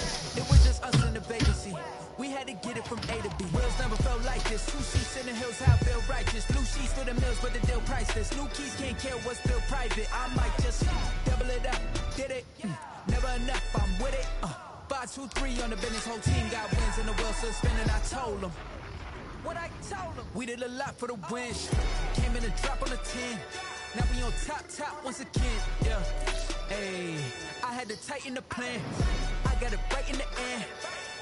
It was just us in the vacancy. We had to get it from A to B. Wheels never felt like this. 2 seats in the hills, how I feel righteous. Blue sheets for the mills, but the deal priceless. New keys can't care what's still private. I might just double it up. Did it? Never enough, I'm with it. 5, 2, 3 on the business. Whole team got wins and the wheels still spinning. I told them what I told them. We did a lot for the wins. Came in a drop on the 10. Now we on top once again. Yeah. Hey, I had to tighten the plan. I got it right in the end.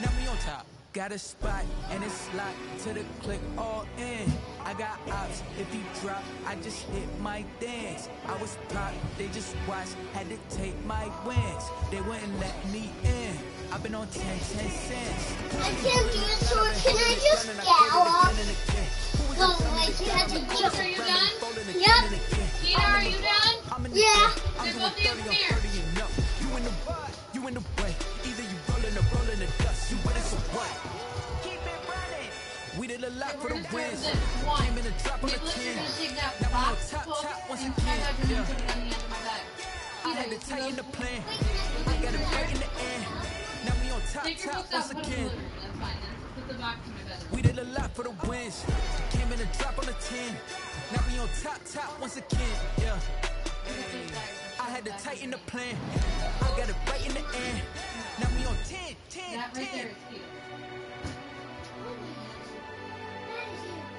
Now we on top. Got a spot and it's locked to the click all in. I got ops, if you drop, I just hit my dance. I was popped, they just watched, had to take my wins. They wouldn't let me in. I've been on 10 cents. I can't do it, so can I just get off? So, like, you have to jump. Are you done? Yep. Tina, are you done? Yeah. Then both of you come here. You in the way. Either you rollin' the dust. You with it, so what? Keep it running. We did a lot for the wins. Came in a drop on the 10. Now we on top once again. Yeah. I had to tighten the plan. I got it right in the end. Now we on top once again. That's fine. Then put the box in my bed. We did a lot for the wins. Came in a drop on the 10. Now we on top once again. Yeah. I had to tighten the plan. I got it right in the end. Now we on 10. That right there is cute.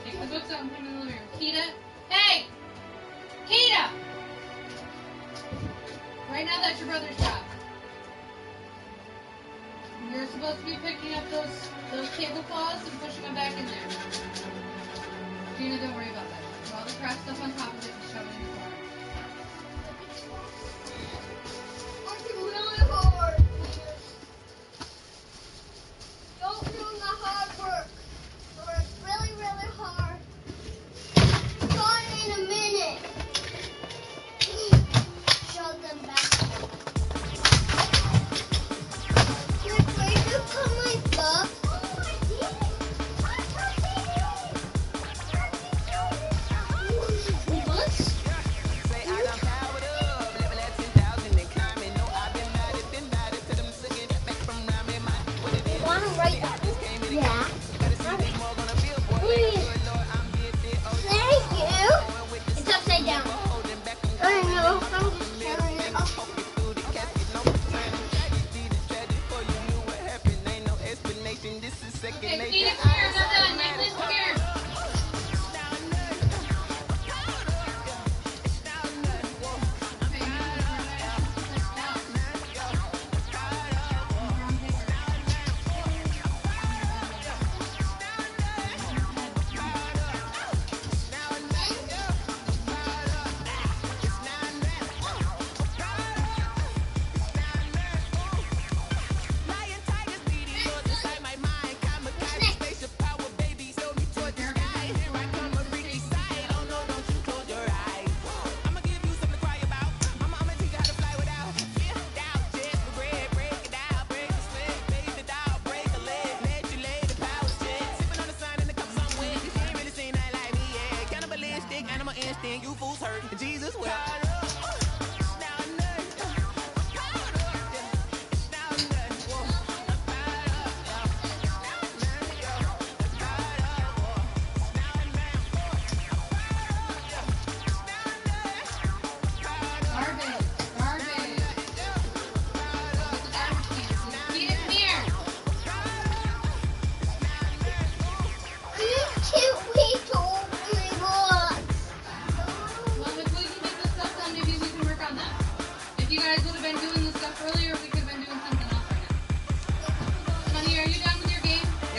Take the books out and put them in the living room. Kita! Hey! Kita! Right now that's your brother's job. You're supposed to be picking up those tablecloths and pushing them back in there. Gina, don't worry about that. Put all the crap stuff on top of it and shove it in the car.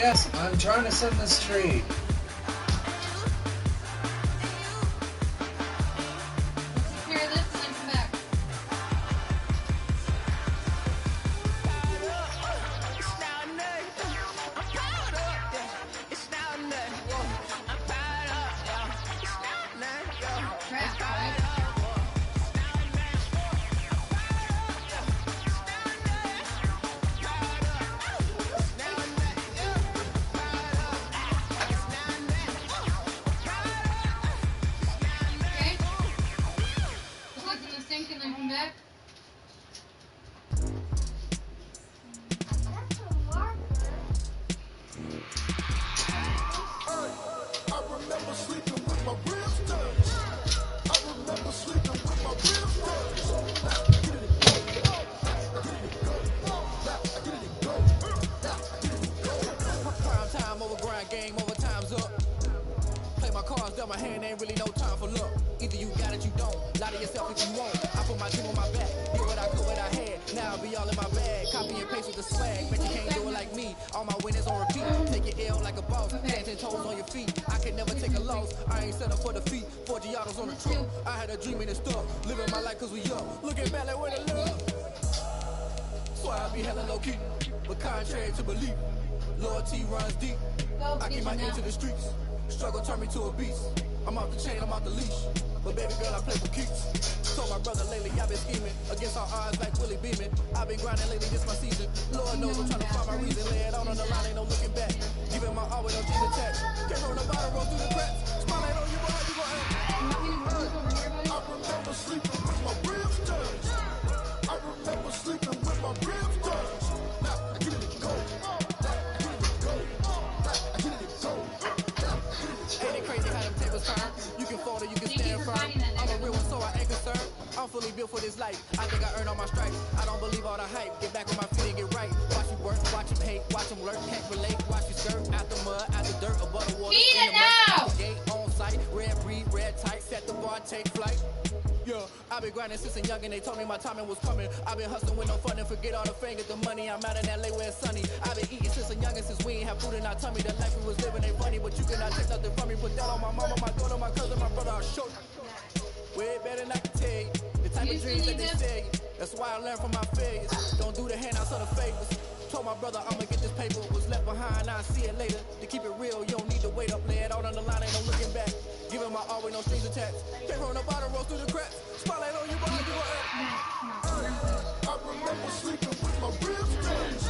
Yes, I'm trying to send this trade. Let's secure this and then come back. Crap, right? Okay. Just look in the sink and then come back. Prime time over grind game, over time's up. Play my cards, dealt my hand, ain't really no time for luck. Either you got it, you don't. Lie to yourself if you won't. I put my team on my back, did what I could, what I had. Now I'll be all in my bag, copy and paste with the swag. Bet you can't do it like me. All my winners on repeat. Take your L like a boss, 10 toes on your feet. I can never take a loss. I ain't set up for defeat. 4 Giottos on the truck. I had a dream and it stuck. Living my life cause we up. Looking back like where the love. Swear I be hella low key, but contrary to belief, loyalty runs deep. Go, I keep my get ear you to the streets. Struggle turned me to a beast. I'm off the chain, I'm off the leash. But baby girl, I play for keeps. Told my brother lately, I've been scheming against all odds like Willie Beeman. I've been grinding lately, this my season. Lord knows I'm trying to find my reason. Lay it out on the line, ain't no looking back. Giving my all with no jeans attached. Can't roll the bottom, roll through the cracks. Smile ain't on you, boy, you gon' act. I remember sleeping with my ribs touched. I remember sleeping with my ribs touched. Now I get it go. Ain't it crazy how them tables turn? You can fold or you can stand firm. I'm a real one, so I ain't concerned. I'm fully built for this life. I think I earned all my stripes. I don't believe all the hype. Get back on my feet and get right. Watch you work, watch him hate, watch him lurk, can't relate. Watch you skirt out the mud, out the dirt, above the water. Feed it now! Out the gate, on site, red breed, red tight, set the bar, take flight. Yeah, I've been grinding since a young and they told me my timing was coming. I've been hustling with no fun and forget all the fame, get the money. I'm out in LA where it's sunny. I've been eating since a young and since we ain't have food in our tummy. The life we was living ain't funny, but you cannot take nothing from me. Put that on my mama, my daughter, my cousin, my brother, I'll show you. Way better than I can tell you. The type of dreams that they say. That's why I learned from my failures. Don't do the handouts or the favors. Told my brother I'ma get this paper. Was left behind, I'll see it later. To keep it real, you don't need to wait up. Lay it out on the line, ain't no looking back. Giving my all with no strings attached. Can't roll the bottom, roll through the cracks. Spotlight on you, boy, you gon' act. I remember sleeping with my ribs touched.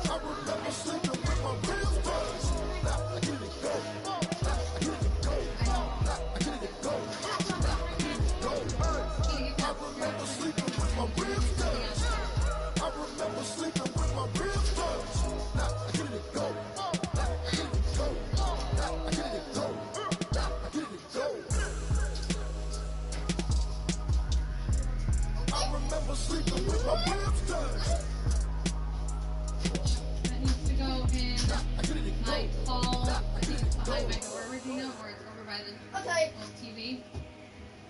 I remember sleeping with my ribs touched. Now I get it go. I get it go. I get it go. I remember sleeping with my ribs touched. I remember sleeping with my ribs touched. Now I get it go. I get it go. I get it go. I get it go. I remember sleeping with my ribs touched. That needs to go in my hall. I think it's behind my door, Regina, or it's over by the old TV.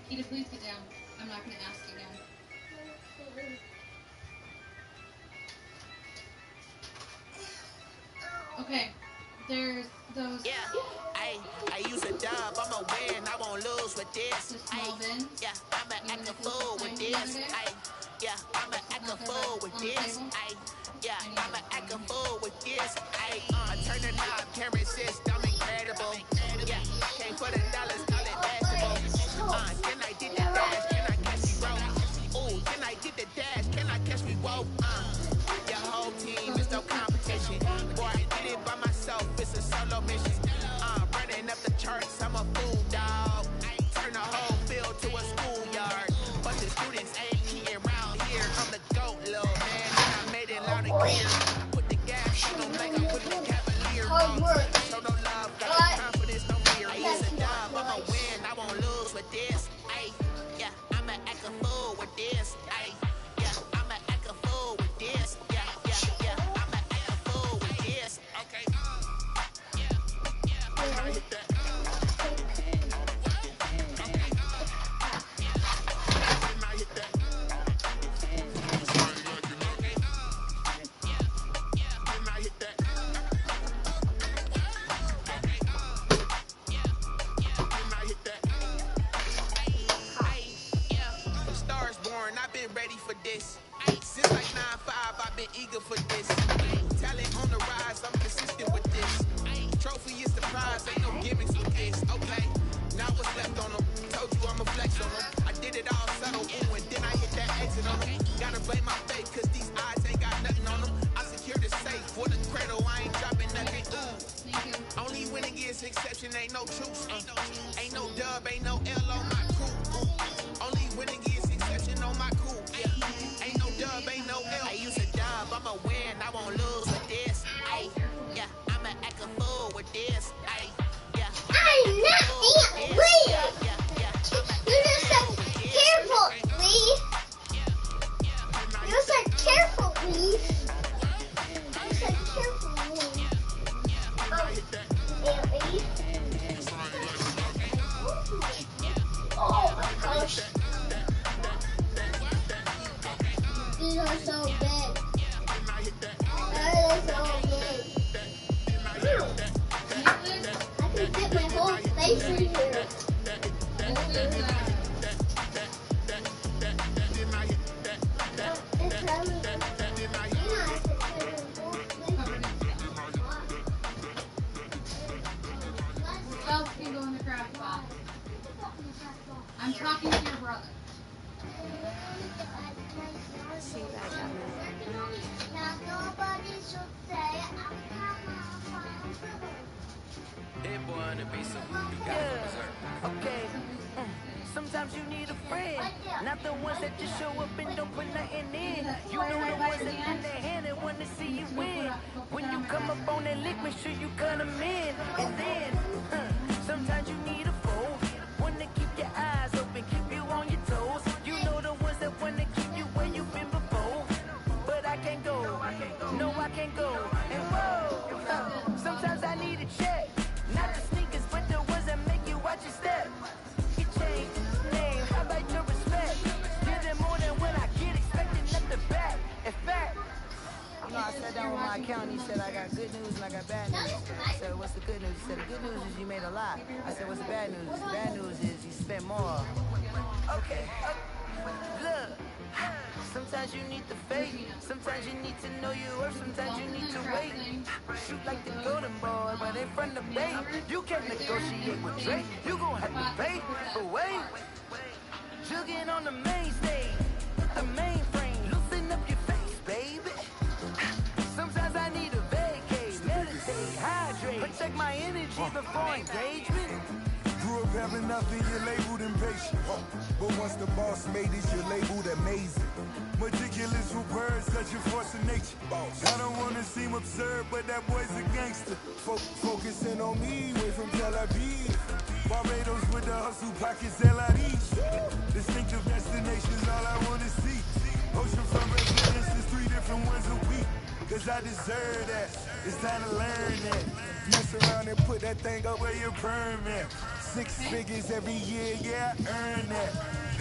Kita, please get down. I'm not going to ask again. Okay, there's those. Yeah, I use a dub, I'ma win, I won't lose with this. The small bins. Yeah, I'ma act a fool with this. Yeah, I'ma act a fool with this. Yeah, I'ma act a fool with this. I turn the knob, camera system incredible. Yeah, can't put $1, call it basketball. Then I did the dash, can I catch me roll? Ooh, then I did the dash, can I catch me roll? Your whole team is no competition. Boy, I did it by myself, it's a solo mission. Running up the charts, I'm a fool, dog. Turn the whole field to a schoolyard. But the students ain't eating around here. I'm the GOAT, little man, and I made it loud and clear. Put the gas on them like I put the Cavalier on. So no love, got the confidence. exception, ain't no truce. Ain't no dub, ain't no L on my crew. Only winning is exception on my crew. Ain't no dub, ain't no L. I use a dub, I'ma win, I won't lose with this. Yeah, I'ma act a fool with this. Yeah, I'm not being weird. You just said carefully. You said carefully. You said carefully. Oh my gosh. These are so big. That is so big. I can fit my whole face in here. Can go in the craft box. I'm talking to your brother. Okay. Sometimes you need a friend, not the ones that just show up and don't put nothing in. You know the ones that lend their hand and want to see you win. When you come up on that lick, make sure you cut them in. And then, sometimes you need a foe, one to keep your eyes open, keep you on your toes. You know the ones that want to keep you where you've been before. But I can't go, no I can't go. And whoa, sometimes I need a check, not the sneakers, but the ones that make you watch your step. Get changed, name, how about your respect? Give them more than what I get, expecting nothing back. In fact, you know, I sat down with my accountant, he said I got good news and I got bad news. I said, what's the good news? He said, the good news is you made a lot. I said, what's the bad news? The bad news is you spent more. Okay, look, sometimes you need the fake, sometimes you need to know your worth, sometimes you need to wait. Shoot like the golden boy, but in front of Bay, you can't negotiate with Drake, you gon' have to pay. But wait, jugging on the main stage, the mainframe, loosen up your face, baby. Sometimes I need a vacate, meditate, hydrate, protect my energy before engagement. Grew up having nothing, you're labeled impatient. But once the boss made it, you're labeled amazing. Meticulous with words, such a force of nature. I don't wanna seem absurd, but that boy's a gangster. Focusing on me, way from Tel Aviv. Barbados with the hustle pockets, LID. Distinctive destinations, all I wanna see. Oceanfront residences, 3 different ones a week. Cause I deserve that, it's time to learn that. Mess around and put that thing up where you're permanent. 6 figures every year, yeah, I earn that.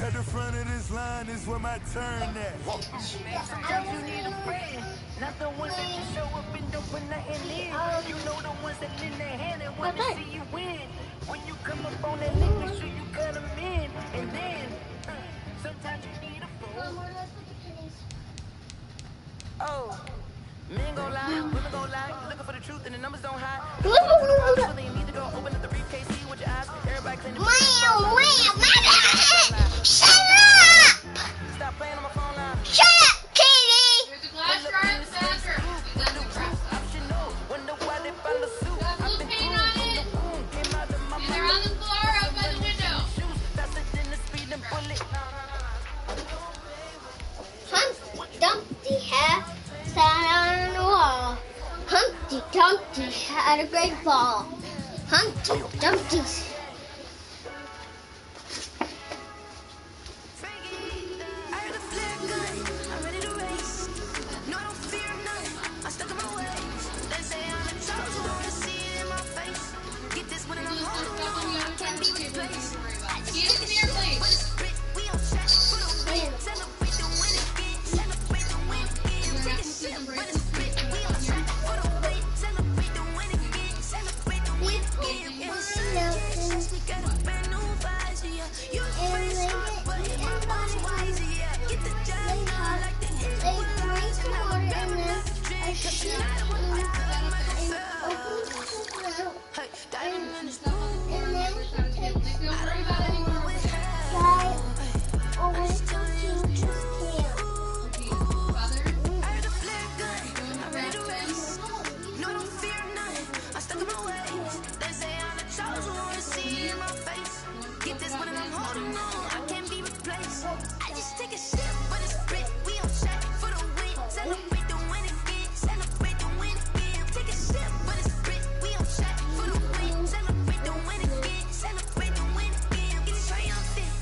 At the front of this line is where my turn at. Sometimes you need a friend, not the ones that just show up and don't put nothing in. You know the ones that lend their hand and want to see you win. When you come up on that lick, make sure you cut them in. And then, sometimes you need a fool. Oh. Men gon' lie, women gon' lie. Looking for the truth and the numbers don't hide. You need to go open up the briefcase, see with your eyes. Everybody clean the Shut up! Stop playing on my phone line. Shut up, Katie! There's a glass jar in the bathroom. We've done the craft box. Wonder why they follow suit. Got blue paint on it. And they're on the floor out by the window. Humpty Dumpty hat sat on the wall. Humpty Dumpty had a great fall. Humpty Dumpty's. Keita, come here, please. see in my face. Get this one and I'm holding on. I can't be replaced. I just take a sip, but it's split. We on shot for the win. Celebrate the win again. Celebrate the win again. Take a sip, but it's split. We on shot for the win. Celebrate the win again. Celebrate the win again. Get triumphant.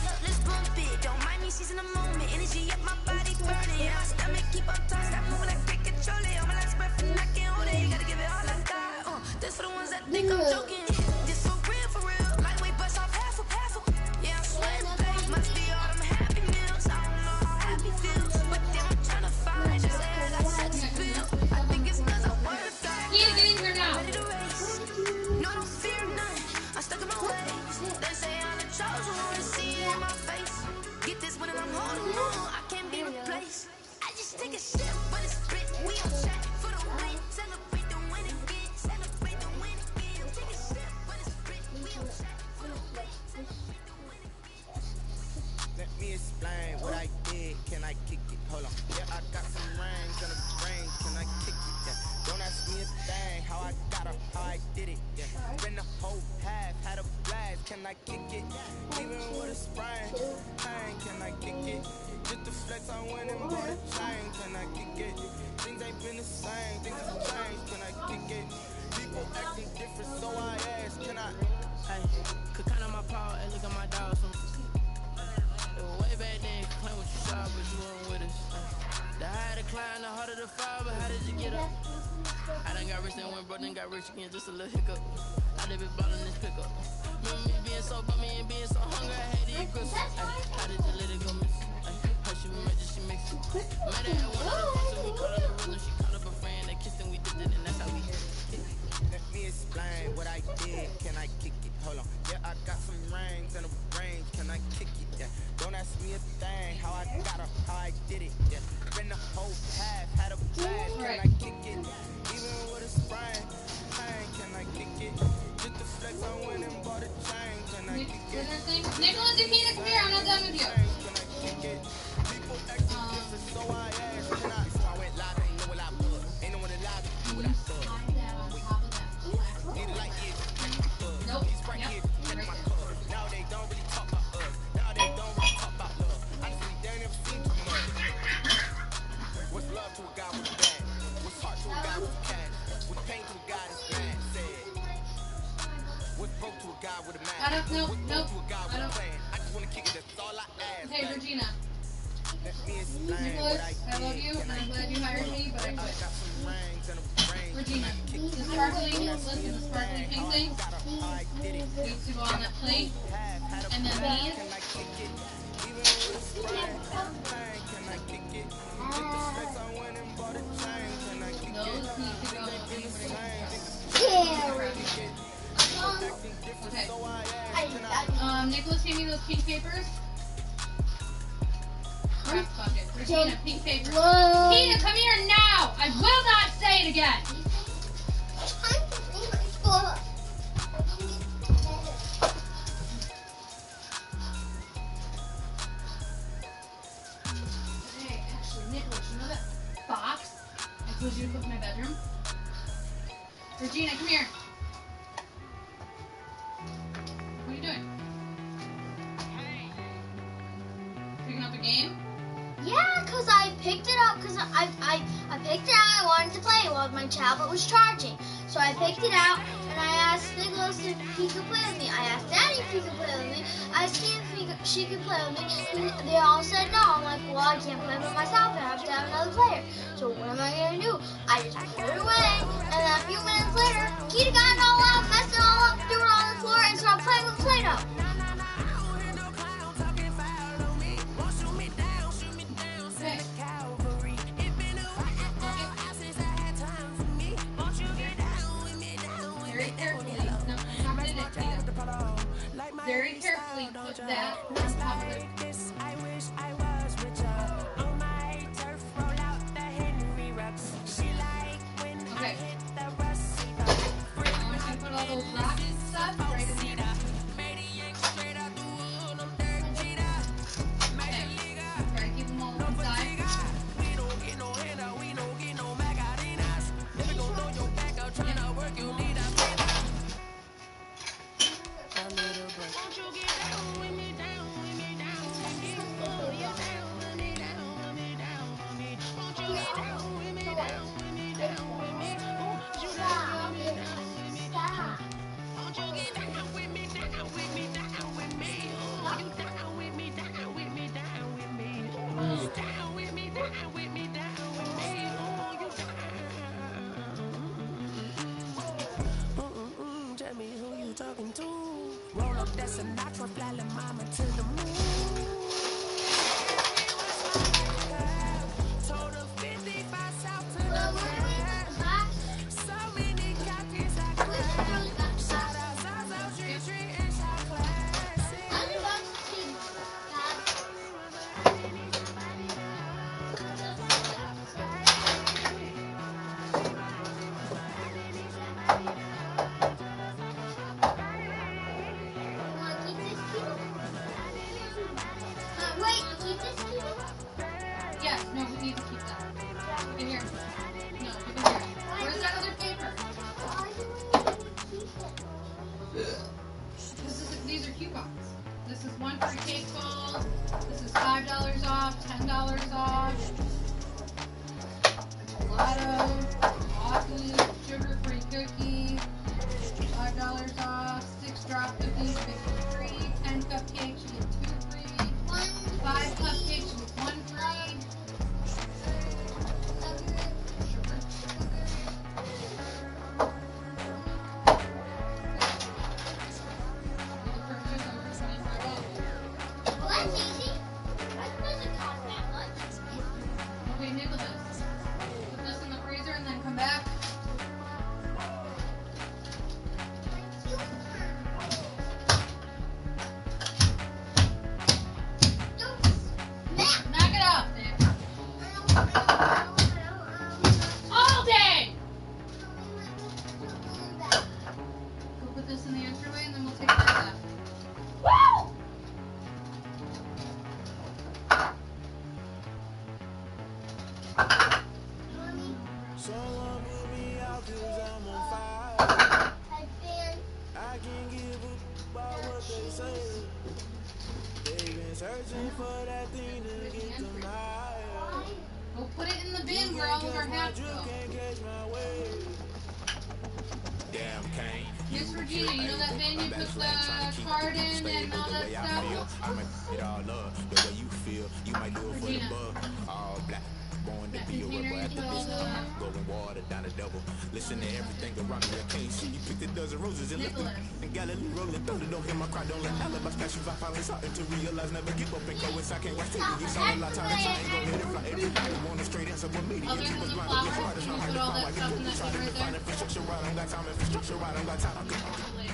Look, let's bump it. Don't mind me, she's in the moment. Energy up my body burning. Yeah, my stomach keep up tight. Stop moving, I can't control it. I'm a last breath and I can't hold it. You gotta give it all I got. This for the ones that think I'm joking. This for real, for real. Lightweight bust off half of. Yeah, I'm sweating, babe. Must be all them happy meals. I don't know how happy feels, but then I'm trying to find just as I set the bill. I think it's 'cause I work hard. Get in here now. Ready to race. No, I don't fear none. I'm stuck in my ways. They say I'm the chosen one. See it in my face. Get this one and I'm holding on. I can't be replaced. I just take a sip, but it's split. We on track for the win. Celebrate the win again. Celebrate the win again. Take a sip, but it's split. We on track for the win. Celebrate the win again. Let me explain what I did. Can I kick it? Hold on. Yeah, I got some rings and a ring. Can I kick it? Yeah. Don't ask me a thing. How I got her, how I did it. Yeah. Been the whole half, had a blast. Can I kick it? Even with a sprain. Bang, can I kick it? Just the flex I went and bought a chain. Can I kick it? Things ain't been the same. Things have changed. Can I kick it? People acting different, so I ask. Can I? Hey, could count on my paw and look at my dog. Way back then, claim what you saw, but you weren't with us. The higher the climb, the harder the fall, but how did you get up? I done got rich and went broke, then got rich again, just a little hiccup. I done been ballin' this pickup. Remember me being so bummy and being so hungry, I had to eat crystals. How did you let it go, miss? How she made it, she mixed it. Made it at one of the parts, and we called her the rhythm. She called up a friend, they kissed and we did it, and that's how we hit it. Let me explain what I did. Can I kick it? Hold on. Yeah, I got some rings and a range. Can I kick it? Yeah. Don't ask me a thing. How I got her, how I did it. Yeah. Been the whole path, had a blast. Can I kick it? Even with a sprain. Bang, can I kick it? Just the flex I went and bought a chain. Can I kick it? Nicholas, Akita, come here. I'm not done with you. Can I kick it? People acting different, so I asked. Can I? Before I went live, ain't know what I was. Ain't no one alive to do what I thought. Need a light, yeah, check my buzz. Nope. These right here, check my cuz. Now they don't really talk about us. Now they don't really talk about love. Honestly, they ain't never seen too much. What's love to a guy with a bag? What's heart to a guy with a cash? What's pain to a guy that's mad? Said. What's broke to a guy with a mask? What's broke to a guy with a plan? I just wanna kick it, that's all I ask. Hey, Regina. Let me explain Nicholas, what I I love you, and I'm glad you hired me, but I got quit. some rings and a range. Regina, the sparkling, listen, the sparkling pink thing needs to go on that plate, and then these. Those need to go Okay. Nicholas, hand me those pink papers. Crap bucket. Regina, pink papers. Tina, come here now! I will not say it again! Hey, actually, Nicholas, you know that box I told you to put in my bedroom? Regina, come here. What are you doing? Picking up a game? Yeah, because I picked it up because I picked it out. I wanted to play it while my tablet was charging. So I picked it out and I asked Nicholas if he could play with me. I asked Daddy if he could play with me. I asked Kim if she could play with me. And they all said no. I'm like, well, I can't play with myself. I have to have another player. So what am I going to do? I just put it away. And then a few minutes later, Kita got it all out, messed it all up, threw it on the floor, and started playing with Play-Doh. Very carefully put that on top of it. Okay. I want you to put all those rocks and stuff right in there. Okay. Try to keep them all inside. That's a natural fly, little mama to the moon. Told her 55 south to the back. So many copies I cried. Shout out Zazo, Tree, and Shot Classic. Yes, no, we need to keep that. Give it here. No, give it here. Where's that other paper? These are coupons. This is one free cake bowl. This is $5 off, $10 off. Gelato, coffee, sugar-free cookie, $5 off, 6 drop cookies, 50 free, 10 cupcakes, you get 2 free, 5 cupcakes, you get 1 free. Okay, nibble this. Put this in the freezer and then come back. Knock it off, Nick. All day! Go put this in the entryway and then we'll take care of that. Woo! Someone put me out 'cause I'm on fire. I can't give up about what they say. They've been searching for that thing to get them higher. Go put it in the bin where all of our hats go. Can't catch my way. Damn, Kane. Miss Regina, you know that bin you put the card in and all that stuff? I might it all up the way you feel. You might do it for the bug. All black. Born to be a rebel at the business. Going water down the double. Listen to everything around me. I can't see you picked a dozen roses and left them in Galilee rolling thunder. Don't hear my cry, don't let alibis pass you. I finally starting to realize never give up and coincide. I can't watch TV. You saw a lot of times. I ain't gonna hit it fly. Everybody want a straight answer. What media Other than the flowers, can you put all that stuff in that thing right there? infrastructure right. I don't got time. Infrastructure right. I don't got time.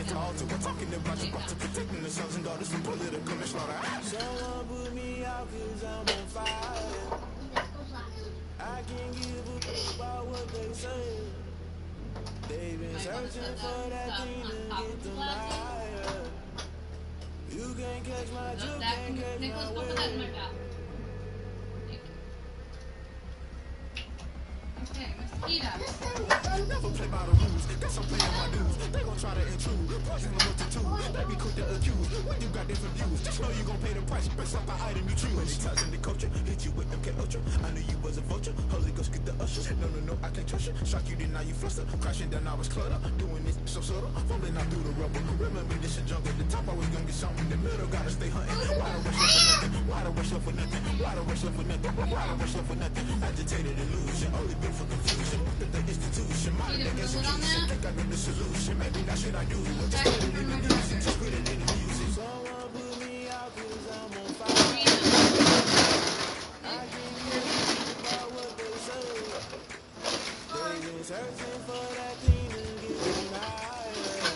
It's all to we're talking about you. About to protecting the sons and daughters from political and slaughter. Someone put me out 'cause I'm on fire. I can't give a fuck about what they say. They've been searching for that thing to get them higher. You can't catch my juke, can't catch Nicholas, my go put that in my way. bag. Okay, mosquitoes. Never play by the rules, that's I'm playing my dues. They gon' try to intrude, poison the multitude. They be quick to accuse, when you got different views. Just know you gon' pay the price, based off the item you choose. Many times in the culture, hit you with them Ultra. I knew you was a vulture, Holy Ghost get the usher. No, I can't trust you. Shock you, then now you fluster. Crashing down, I was cluttered. Doing this so subtle, fumbling out through the rubble. Remember this a jungle, the top I was gonna get something. The middle gotta stay hunting. Why the rush left for nothing? Why the rush left for nothing? Why the rush left for nothing? Why the rush left for nothing? Agitated illusion, only built for confusion. The institution, my execution. Think I got the solution. Maybe that's what I do. Just put it in the music. Just put it in the music. Someone put me out 'cause I'm on fire. I can't give a about what they say. They've been searching for that thing to get them higher.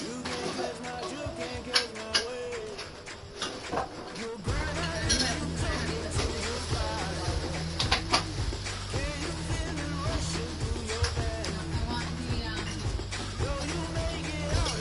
You can't catch my juke, can't catch my way. You're burning, I'm taking to the fire. Can you feel it rushing through your veins? I want the, Yo, you make it out.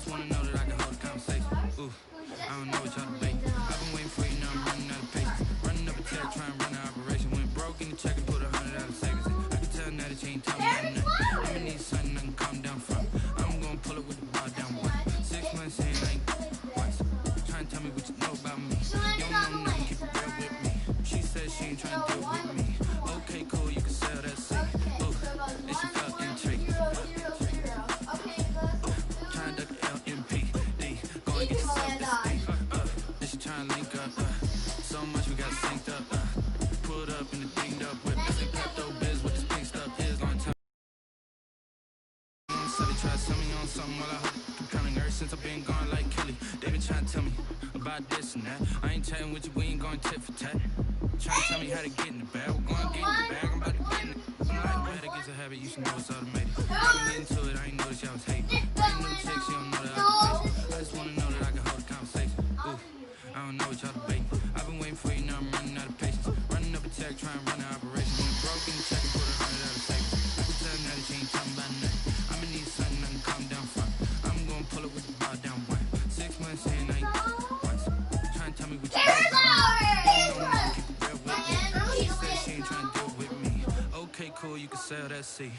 just wanna know that I can hold a conversation. Ooh, I don't know what y'all debate. I've been waiting for you, now I'm running out of patience. Running up a check, trying to run an operation. Went broke in the check and put $100 savings in. I can tell now that you ain't talking about nothing. I'ma need something I can calm down from. I'm gonna pull it with the bar down one. 6 months in, I ain't once. Trying to tell me what you know about me. You don't know nothing, keep it real with me. She said she ain't trying to deal with me. Okay, cool, you can sell that seat. Ooh, and she felt intrigued. Trying to duck the LMPD. Go and get yourself this thing. Then she trying to link up. So much we got synced up. Pulled up in the dinged up whip. This ain't Pepto Biz with this pink stuff is long time. So they try to sell me on something while I hold it. I'm counting earth since I've been gone like Kelly. They been trying to tell me about this and that. I ain't chatting with you, we ain't going tit for tat. Trying to tell me how to get in the bag. We're going to get in the bag, I'm about to get in it. I'm like, bad against a habit, you should know it's automated. I've been getting to it, I ain't noticed y'all was hating. Ain't no chick, she don't know that occupation. I just want to know that I can hold a conversation. Ooh, I don't know what y'all debating. I've been waiting for you, now I'm running out of patience. Running up a check, trying to run an operation. Went broke in the check and put $100 savings. I can tell now that you ain't talking about nothing. I'ma need something I can calm down from. I'm gonna pull it with the bar down one. 6 months in, I ain't once. Trying to tell me what you know about me. She said she ain't trying to deal with me. Okay, cool, you can sell that seat.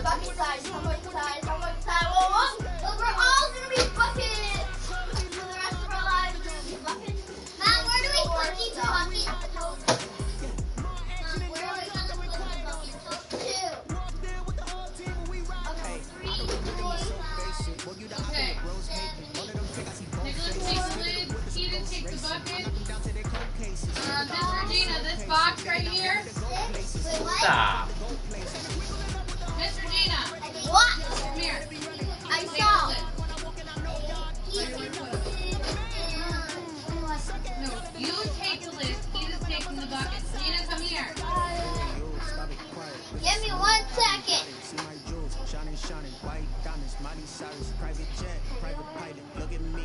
bucket size. How much size? How much size? Oh, look, we're all gonna be buckets. For the rest of our lives, we're gonna be buckets. Mom, where do we put these buckets? Mom, where are we gonna put the buckets? Those two. Okay, 3, 4, 5. Okay. Nicholas takes the lid. Keaton takes the bucket. Miss Regina, this box right here. Stop. Miss Regina. What? Come here. I Take saw. the lid. No, you take the lid. Keaton's taking the bucket. Gina, come here. Give me 1 second.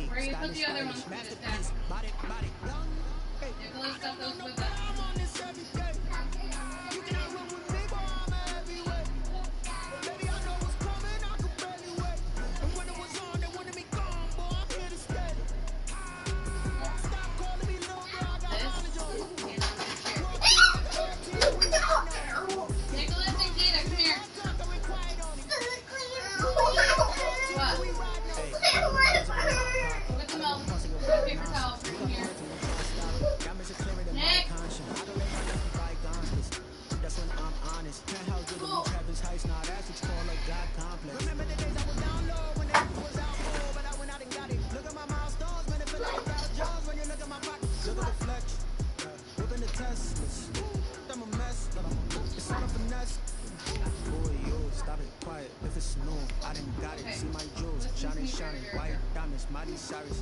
Where you put the other ones? Put it down. Nicholas got those with us. Nicholas and Keita, come here. What? With the milk. Paper towel. Come here. Nick. Cool.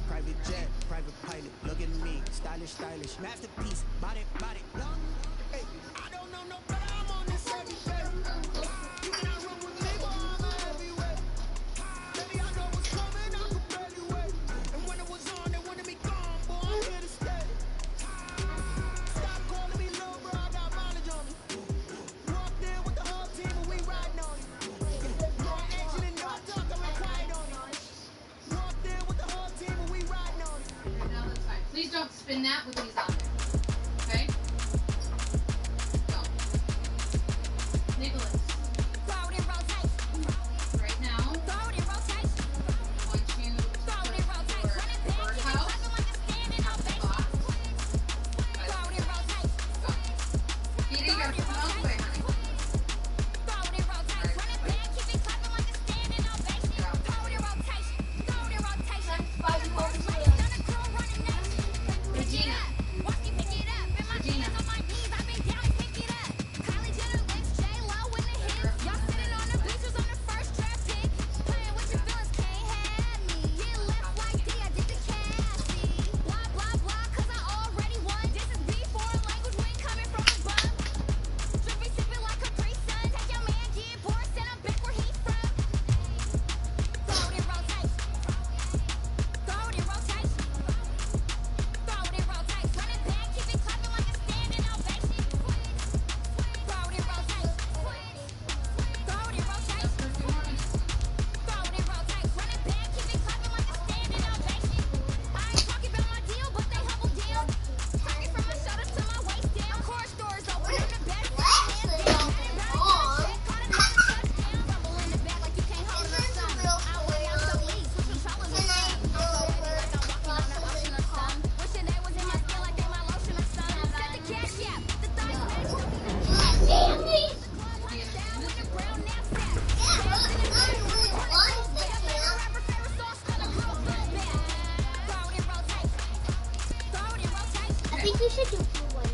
Private jet, private pilot, look at me, stylish, masterpiece, body, hey, I don't know no better, I'm on this every day. You cannot run with me, boy, I'm everywhere. Baby, I know what's coming, I could barely wait. And when it was on, they wanted me gone, boy, I'm here to stay. Stop calling me little bro, I got mileage on me. Walked in with the whole team and we riding on it. More action and no talk, I'm quiet on it. Walked in with the whole team and we riding on it. No, that's fine. Please don't spin that with these on there. Okay? Go. Nicholas. Right now, I want you to put your birdhouse in the box. Go. Peter, you're coming all the way, honey. Regina. Regina. I think we should do blue ones.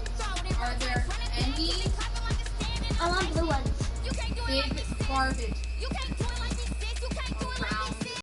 Are there any I want blue ones. big garbage